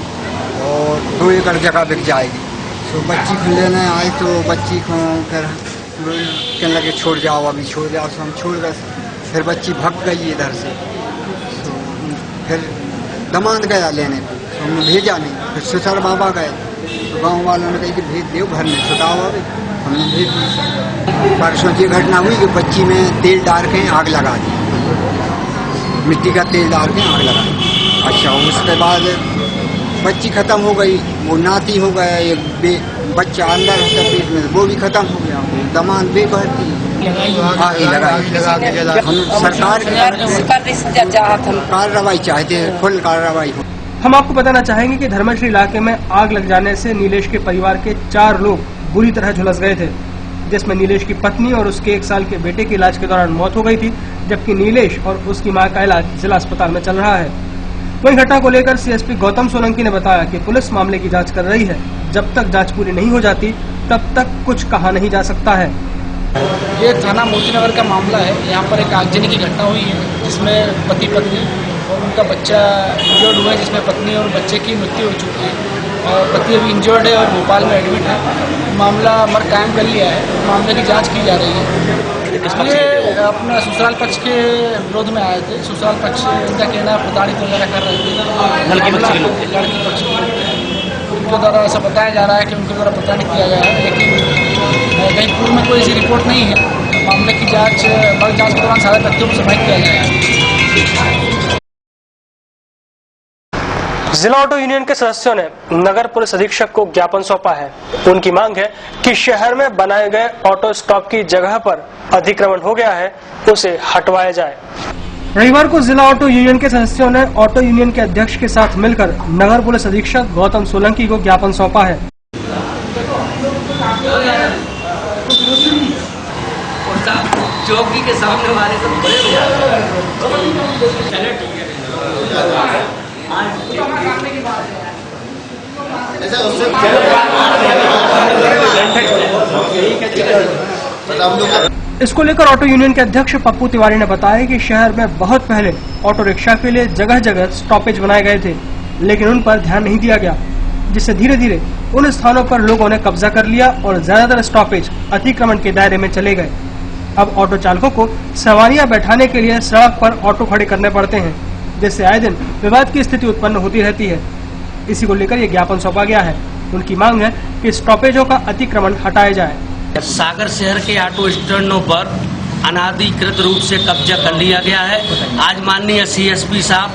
Speaker 19: और 2 एकड़ जगह बिक जाएगी। तो बच्ची को लेने आए तो बच्ची को फिर कहने लगे छोड़ जाओ, अभी छोड़ जाओ, तो हम छोड़ गए। फिर बच्ची भाग गई इधर से, तो फिर दमाद गया लेने को, तो हमने भेजा नहीं। फिर सुसर बाबा गए, तो गाँव वालों ने कही कि भेज दो घर में, छुटाओ अभी, हमने भेज दी। परसों की घटना हुई कि बच्ची में तेल डाल के आग लगा दी, मिट्टी का तेल डाल के आग लगा दी। अच्छा, उसके बाद बच्ची खत्म हो गई, वो नाती हो गया, एक बच्चा अंदर होता पेट में, वो भी खत्म हो गया। दमाद बेबहती हम सरकार कार्रवाई चाहते हैं, फुल कार्रवाई हो।
Speaker 1: हम आपको बताना चाहेंगे कि धर्मश्री इलाके में आग लग जाने से नीलेश के परिवार के 4 लोग बुरी तरह झुलस गए थे, जिसमें नीलेश की पत्नी और उसके 1 साल के बेटे की इलाज के दौरान मौत हो गई थी, जबकि नीलेश और उसकी मां का इलाज जिला अस्पताल में चल रहा है। वहीं घटना को लेकर CSP गौतम सोलंकी ने बताया कि पुलिस मामले की जांच कर रही है। जब तक जांच पूरी नहीं हो जाती तब तक कुछ कहा नहीं जा सकता है।
Speaker 11: ये थाना मोतीनगर का मामला है। यहाँ पर एक आगजनी की घटना हुई है, जिसमें पति पत्नी और उनका बच्चा इंजर्ड हुआ है, जिसमें पत्नी और बच्चे की मृत्यु हो चुकी है और पति अभी इंजर्ड है और भोपाल में एडमिट है। मामला मर कायम कर लिया है, मामले की जांच की जा रही है। ये अपना ससुराल पक्ष के विरोध में आए थे। ससुराल पक्ष इनका कहना है प्रताड़ित वगैरह कर रहे थे लड़की पक्ष उनके द्वारा ऐसा बताया जा रहा है कि उनके द्वारा प्रताड़ित किया गया है, लेकिन कहीं पूर्व में कोई ऐसी रिपोर्ट नहीं है। मामले की जांच बल जांच के दौरान सारे तथ्यों को समाहित किया जाएगा।
Speaker 1: जिला ऑटो यूनियन के सदस्यों ने नगर पुलिस अधीक्षक को ज्ञापन सौंपा है। उनकी मांग है कि शहर में बनाए गए ऑटो स्टॉप की जगह पर अतिक्रमण हो गया है, उसे हटवाया जाए। रविवार को जिला ऑटो यूनियन के सदस्यों ने ऑटो यूनियन के अध्यक्ष के साथ मिलकर नगर पुलिस अधीक्षक गौतम सोलंकी को ज्ञापन सौंपा है।
Speaker 20: चौकी के सामने हमारे सब बड़े हो जाते
Speaker 1: इसको लेकर ऑटो यूनियन के अध्यक्ष पप्पू तिवारी ने बताया कि शहर में बहुत पहले ऑटो रिक्शा के लिए जगह जगह स्टॉपेज बनाए गए थे, लेकिन उन पर ध्यान नहीं दिया गया, जिससे धीरे धीरे उन स्थानों पर लोगों ने कब्जा कर लिया और ज्यादातर स्टॉपेज अतिक्रमण के दायरे में चले गए। अब ऑटो चालकों को सवारियां बैठाने के लिए सड़क पर ऑटो खड़े करने पड़ते हैं, जिससे आए दिन विवाद की स्थिति उत्पन्न होती रहती है। इसी को लेकर ये ज्ञापन सौंपा गया है। उनकी मांग है कि स्टॉपेजों का अतिक्रमण हटाया जाए।
Speaker 20: सागर शहर के ऑटो स्टैंडों पर अनाधिकृत रूप से कब्जा कर लिया गया है। आज माननीय CSP साहब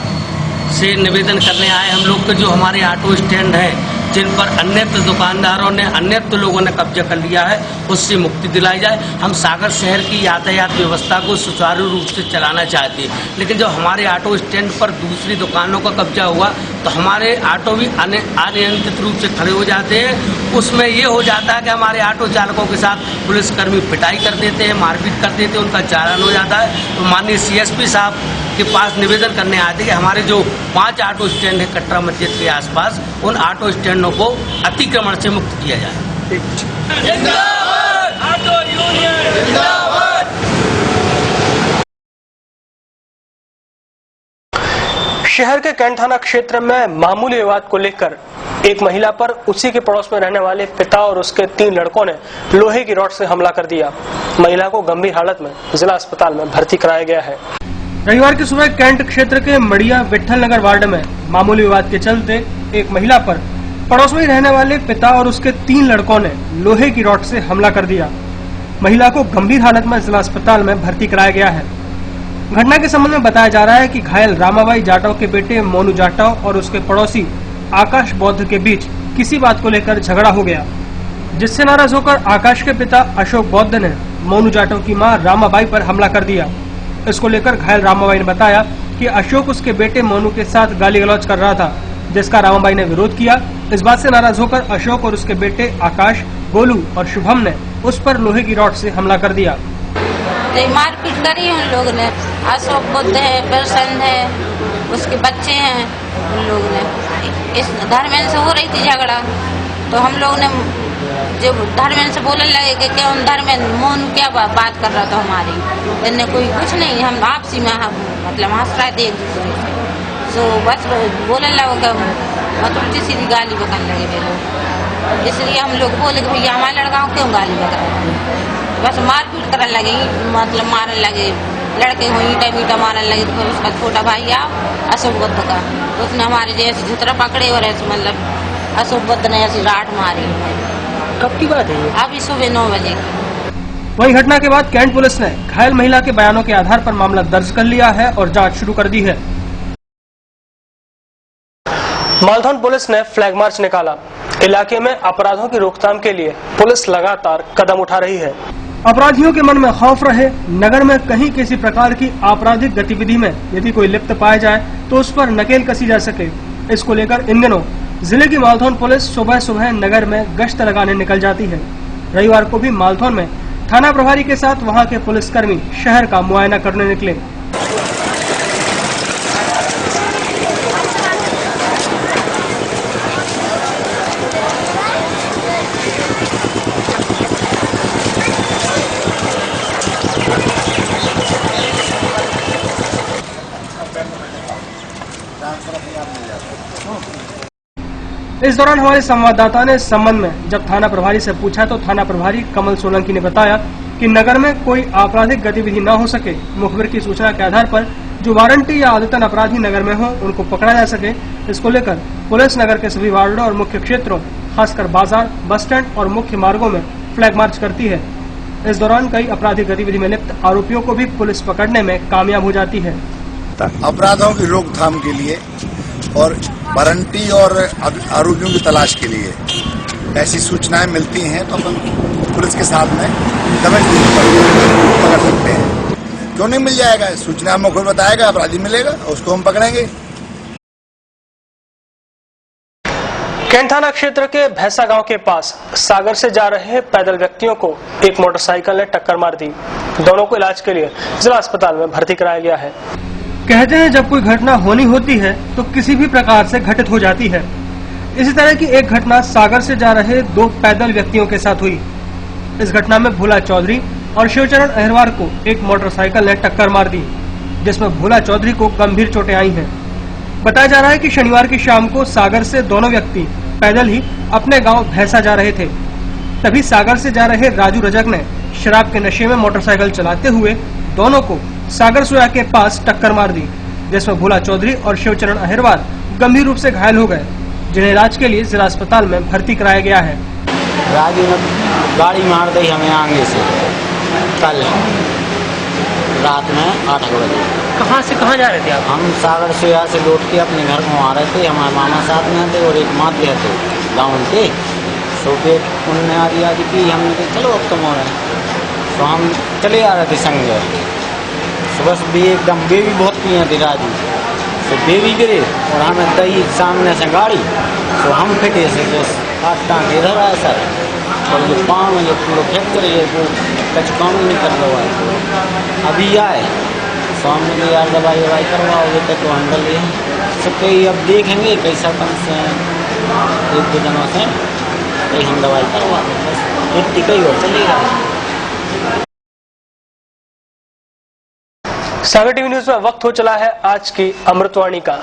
Speaker 20: से निवेदन करने आए हम लोग के जो हमारे ऑटो स्टैंड हैं, जिन पर अन्यत्र दुकानदारों ने अन्यत्र लोगों ने कब्जा कर लिया है, उससे मुक्ति दिलाई जाए। हम सागर शहर की यातायात व्यवस्था को सुचारू रूप से चलाना चाहते हैं, लेकिन जब हमारे ऑटो स्टैंड पर दूसरी दुकानों का कब्जा हुआ तो हमारे ऑटो भी अनियंत्रित रूप से खड़े हो जाते हैं। उसमें ये हो जाता है कि हमारे ऑटो चालकों के साथ पुलिसकर्मी पिटाई कर देते हैं, मारपीट कर देते हैं, उनका चालान हो जाता है। तो माननीय CSP साहब के पास निवेदन करने आए थे कि हमारे जो 5 ऑटो स्टैंड है कटरा मस्जिद के आसपास, उन ऑटो स्टैंडों को अतिक्रमण से मुक्त किया जाए। जिंदाबाद ऑटो यूनियन, जिंदाबाद।
Speaker 1: शहर के कैंट थाना क्षेत्र में मामूली विवाद को लेकर एक महिला पर उसी के पड़ोस में रहने वाले पिता और उसके 3 लड़कों ने लोहे की रॉड से हमला कर दिया। महिला को गंभीर हालत में जिला अस्पताल में भर्ती कराया गया है। रविवार की सुबह कैंट क्षेत्र के मड़िया विठल नगर वार्ड में मामूली विवाद के चलते एक महिला पर पड़ोस में ही रहने वाले पिता और उसके 3 लड़कों ने लोहे की रॉड से हमला कर दिया। महिला को गंभीर हालत में जिला अस्पताल में भर्ती कराया गया है। घटना के संबंध में बताया जा रहा है कि घायल रामाबाई जाटव के बेटे मोनू जाटव और उसके पड़ोसी आकाश बौद्ध के बीच किसी बात को लेकर झगड़ा हो गया, जिससे नाराज होकर आकाश के पिता अशोक बौद्ध ने मोनू जाटव की मां रामाबाई पर हमला कर दिया। इसको लेकर घायल रामाबाई ने बताया कि अशोक उसके बेटे मोनू के साथ गाली गलौज कर रहा था, जिसका रामाबाई ने विरोध किया। इस बात से नाराज होकर अशोक और उसके बेटे आकाश, गोलू और शुभम ने उस पर लोहे की रॉड से हमला कर दिया।
Speaker 21: मारपीट करी उन लोग ने। अशोक बुद्ध है, प्रसन्न है, उसके बच्चे हैं। उन लोग ने इस धर्मेंद्र से हो रही थी झगड़ा, तो हम लोग ने जब धर्मेंद्र से बोलने लगे कि क्या धर्मेंद्र मोनू क्या बात कर रहा था हमारी, इन्हें कोई कुछ नहीं, हम आपसी में मतलब हंस रहे थे एक दूसरे से। तो बस बोलने लगे, मतलब सीधी गाली बकने लगे वे लोग। इसलिए हम लोग बोले कि भैया हमारे लड़का क्यों गाली बक रहे हैं। बस मारपीट करने लगे, मतलब मारने लगे, लड़के को ईटा मीटा मारने लगे। तो फिर उसका छोटा भाई आ अशोक बुद्ध का, उसने हमारे जैसे झुतरा पकड़े और ऐसे मतलब अशोक बुद्ध ने ऐसी राट मारी।
Speaker 1: कब की बात है?
Speaker 21: अभी सुबह 9 बजे।
Speaker 1: वहीं घटना के बाद कैंट पुलिस ने घायल महिला के बयानों के आधार पर मामला दर्ज कर लिया है और जांच शुरू कर दी है। मालथौन पुलिस ने फ्लैग मार्च निकाला। इलाके में अपराधों की रोकथाम के लिए पुलिस लगातार कदम उठा रही है। अपराधियों के मन में खौफ रहे, नगर में कहीं किसी प्रकार की आपराधिक गतिविधि में यदि कोई लिप्त पाया जाए तो उस पर नकेल कसी जा सके, इसको लेकर इन दिनों जिले की मालथौन पुलिस सुबह सुबह नगर में गश्त लगाने निकल जाती है। रविवार को भी मालथौन में थाना प्रभारी के साथ वहां के पुलिसकर्मी शहर का मुआयना करने निकले। इस दौरान हमारे संवाददाता ने इस संबंध में जब थाना प्रभारी से पूछा तो थाना प्रभारी कमल सोलंकी ने बताया कि नगर में कोई आपराधिक गतिविधि न हो सके, मुखबिर की सूचना के आधार पर जो वारंटी या आदतन अपराधी नगर में हो उनको पकड़ा जा सके। इसको लेकर पुलिस नगर के सभी वार्डों और मुख्य क्षेत्रों, खासकर बाजार, बस स्टैंड और मुख्य मार्गों में फ्लैग मार्च करती है। इस दौरान कई आपराधिक गतिविधि में लिप्त आरोपियों को भी पुलिस पकड़ने में कामयाब हो जाती है।
Speaker 22: अपराधों की रोकथाम के लिए और वारंटी और आरोपियों की तलाश के लिए ऐसी सूचनाएं मिलती हैं तो अपन पुलिस के साथ में पकड़ सकते हैं। क्यों नहीं मिल जाएगा? सूचना हमको खुद बताएगा, अपराधी मिलेगा, उसको हम पकड़ेंगे।
Speaker 1: कैंट थाना क्षेत्र के भैंसा गांव के पास सागर से जा रहे पैदल व्यक्तियों को एक मोटरसाइकिल ने टक्कर मार दी। दोनों को इलाज के लिए जिला अस्पताल में भर्ती कराया गया है। कहते हैं जब कोई घटना होनी होती है तो किसी भी प्रकार से घटित हो जाती है। इसी तरह की एक घटना सागर से जा रहे 2 पैदल व्यक्तियों के साथ हुई। इस घटना में भोला चौधरी और शिवचरण अहिरवार को एक मोटरसाइकिल ने टक्कर मार दी, जिसमें भोला चौधरी को गंभीर चोटें आई हैं। बताया जा रहा है कि शनिवार की शाम को सागर से दोनों व्यक्ति पैदल ही अपने गांव भैंसा जा रहे थे। तभी सागर से जा रहे राजू रजक ने शराब के नशे में मोटरसाइकिल चलाते हुए दोनों को सागर सोया के पास टक्कर मार दी, जिसमें भोला चौधरी और शिवचरण अहिरवार गंभीर रूप से घायल हो गए, जिन्हें इलाज के लिए जिला अस्पताल में भर्ती कराया गया है।
Speaker 23: राजू ने गाड़ी मार दी हमें आगे से कल रात में 8 बजे।
Speaker 1: कहाँ से कहाँ जा रहे थे आप?
Speaker 23: हम सागर सोया से लौट के अपने घर को आ रहे थे। हमारे मामा साथ में थे और एक माते थे गाँव के। तो फिर उन्होंने आदि की, हमने कहा चलो अब तुम हो रहे हैं, तो हम चले आ रहे थे संग। सुबह से भी एकदम बेबी बहुत पिए थे राजू, तो बेबी गिरे और हमें दही सामने से गाड़ी, तो हम फिटे से हाथ टाँग इधर आया सर, और जो पाँव में जो पूरा फ्रैक्चर है वो कुछ काम नहीं कर रहा है। अभी आए तो हमने कहा यार दवाई ववाई करवाओगे तो हम कर लिए। तो कई अब देखेंगे कैसा कम से 1-2 दिनों से कहीं हम दवाई करवा दें, बस इतनी कई और चलेगा।
Speaker 1: सागर टीवी न्यूज में वक्त हो चला है आज की अमृतवाणी का।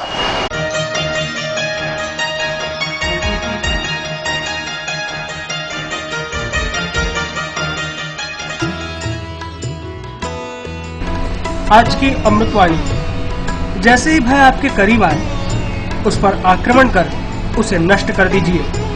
Speaker 1: आज की अमृतवाणी। जैसे ही भय आपके करीब आए, उस पर आक्रमण कर उसे नष्ट कर दीजिए।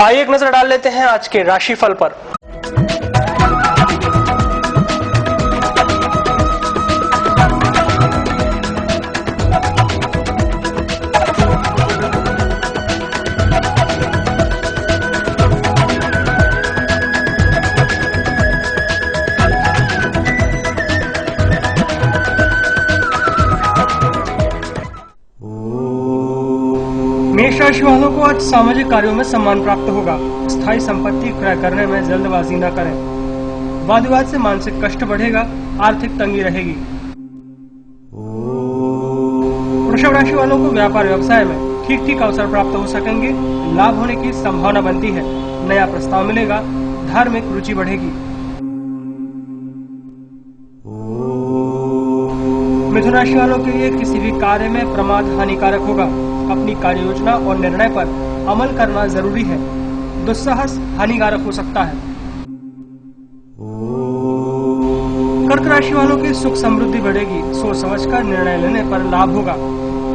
Speaker 1: आइए एक नजर डाल लेते हैं आज के राशिफल पर। मेष राशि वालों को आज सामाजिक कार्यों में सम्मान प्राप्त होगा। स्थायी संपत्ति क्रय करने में जल्दबाजी न करें। वाद विवाद से मानसिक कष्ट बढ़ेगा, आर्थिक तंगी रहेगी। वृषभ राशि वालों को व्यापार व्यवसाय में ठीक ठीक अवसर प्राप्त हो सकेंगे। लाभ होने की संभावना बनती है। नया प्रस्ताव मिलेगा। धार्मिक रुचि बढ़ेगी। मिथुन राशि वालों के लिए किसी भी कार्य में प्रमाद हानिकारक होगा। अपनी कार्य योजना और निर्णय पर अमल करना जरूरी है। दुस्साहस हानिकारक हो सकता है। कर्क राशि वालों की सुख समृद्धि बढ़ेगी। सोच समझकर निर्णय लेने पर लाभ होगा।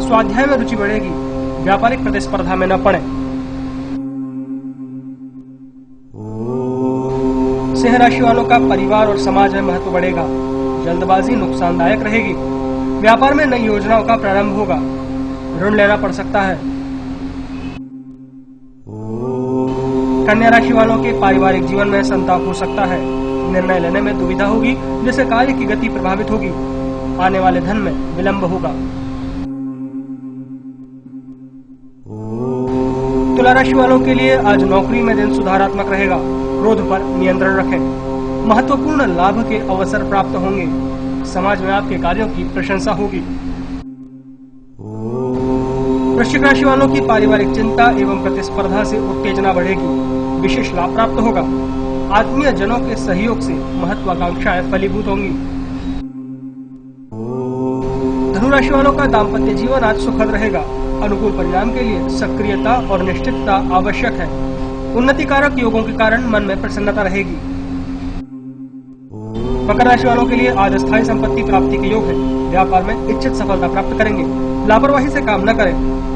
Speaker 1: स्वाध्याय में रुचि बढ़ेगी। व्यापारिक प्रतिस्पर्धा में न पड़े। सिंह राशि वालों का परिवार और समाज में महत्व बढ़ेगा। जल्दबाजी नुकसानदायक रहेगी। व्यापार में नई योजनाओं का प्रारंभ होगा। ऋण लेना पड़ सकता है। कन्या राशि वालों के पारिवारिक जीवन में संताप हो सकता है। निर्णय लेने में दुविधा होगी, जिससे कार्य की गति प्रभावित होगी। आने वाले धन में विलंब होगा। तुला राशि वालों के लिए आज नौकरी में दिन सुधारात्मक रहेगा। क्रोध पर नियंत्रण रखें। महत्वपूर्ण लाभ के अवसर प्राप्त होंगे। समाज में आपके कार्यों की प्रशंसा होगी। वृश्चिक राशि वालों की पारिवारिक चिंता एवं प्रतिस्पर्धा से उत्तेजना बढ़ेगी। विशेष लाभ प्राप्त होगा। आत्मीय जनों के सहयोग से महत्वाकांक्षाएं फलीभूत होंगी। धनु राशि वालों का दाम्पत्य जीवन आज सुखद रहेगा। अनुकूल परिणाम के लिए सक्रियता और निश्चितता आवश्यक है। उन्नति कारक योगों के कारण मन में प्रसन्नता रहेगी। मकर राशि वालों के लिए आज स्थायी संपत्ति प्राप्ति के योग है। व्यापार में इच्छित सफलता प्राप्त करेंगे। लापरवाही से काम न करें।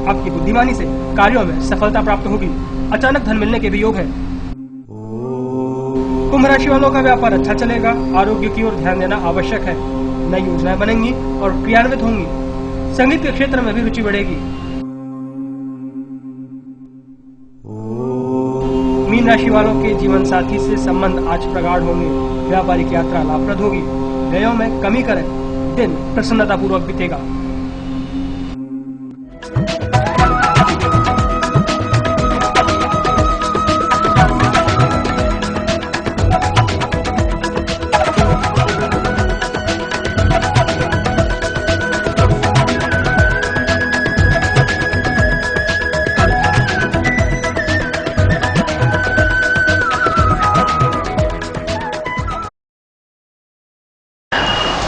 Speaker 1: आपकी बुद्धिमानी से कार्यों में सफलता प्राप्त होगी। अचानक धन मिलने के भी योग है। कुंभ राशि वालों का व्यापार अच्छा चलेगा। आरोग्य की ओर ध्यान देना आवश्यक है। नई योजनाएं बनेंगी और क्रियान्वित होंगी। संगीत के क्षेत्र में भी रुचि बढ़ेगी। मीन राशि वालों के जीवन साथी से संबंध आज प्रगाढ़ होंगे। व्यापारिक यात्रा लाभप्रद होगी। व्ययों में कमी करें। दिन प्रसन्नता पूर्वक बीतेगा।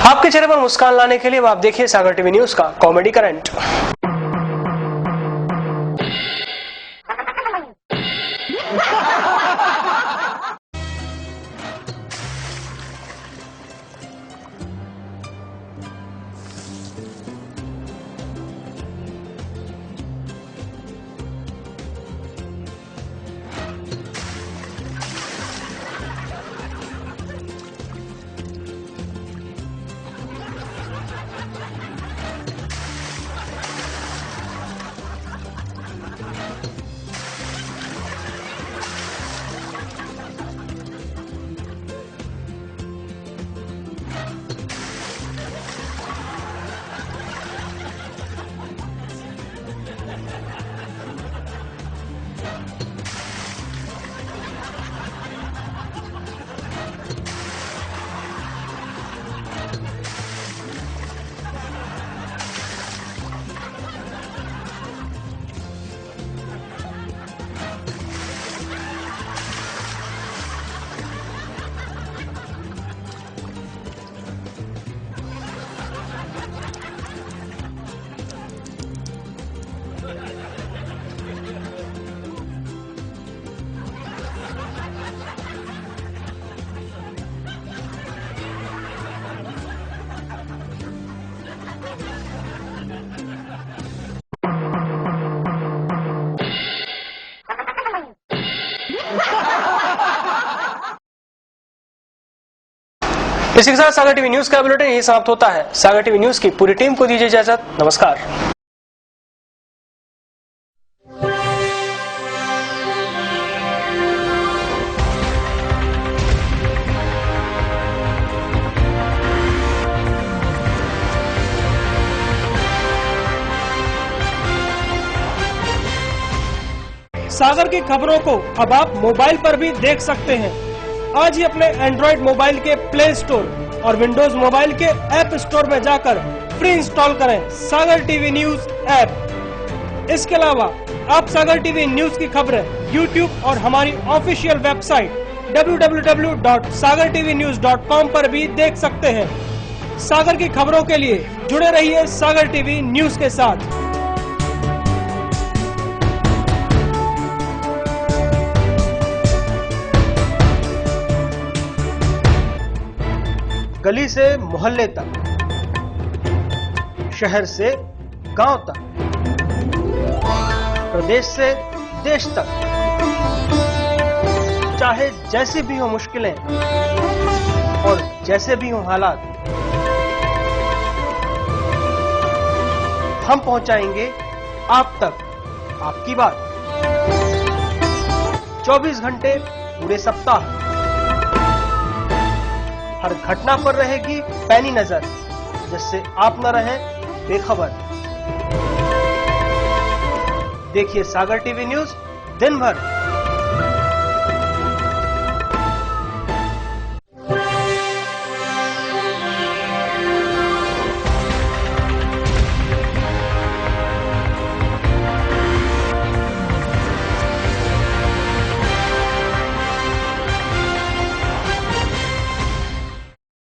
Speaker 1: आपके चेहरे पर मुस्कान लाने के लिए अब आप देखिए सागर टीवी न्यूज का कॉमेडी करंट। इसी के साथ सागर टीवी न्यूज का बुलेटिन यही समाप्त होता है। सागर टीवी न्यूज की पूरी टीम को दीजिए इजाजत। नमस्कार। सागर की खबरों को अब आप मोबाइल पर भी देख सकते हैं। आज ही अपने एंड्रॉइड मोबाइल के प्ले स्टोर और विंडोज मोबाइल के ऐप स्टोर में जाकर फ्री इंस्टॉल करें सागर टीवी न्यूज ऐप। इसके अलावा आप सागर टीवी न्यूज की खबरें यूट्यूब और हमारी ऑफिशियल वेबसाइट www.sagartvnews.com पर भी देख सकते हैं। सागर की खबरों के लिए जुड़े रहिए सागर टीवी न्यूज के साथ। गली से मोहल्ले तक, शहर से गांव तक, प्रदेश से देश तक, चाहे जैसी भी हो मुश्किलें और जैसे भी हो हालात, हम पहुंचाएंगे आप तक आपकी बात। 24 घंटे पूरे सप्ताह हर घटना पर रहेगी पैनी नजर, जिससे आप न रहें बेखबर। देखिए सागर टीवी न्यूज दिन भर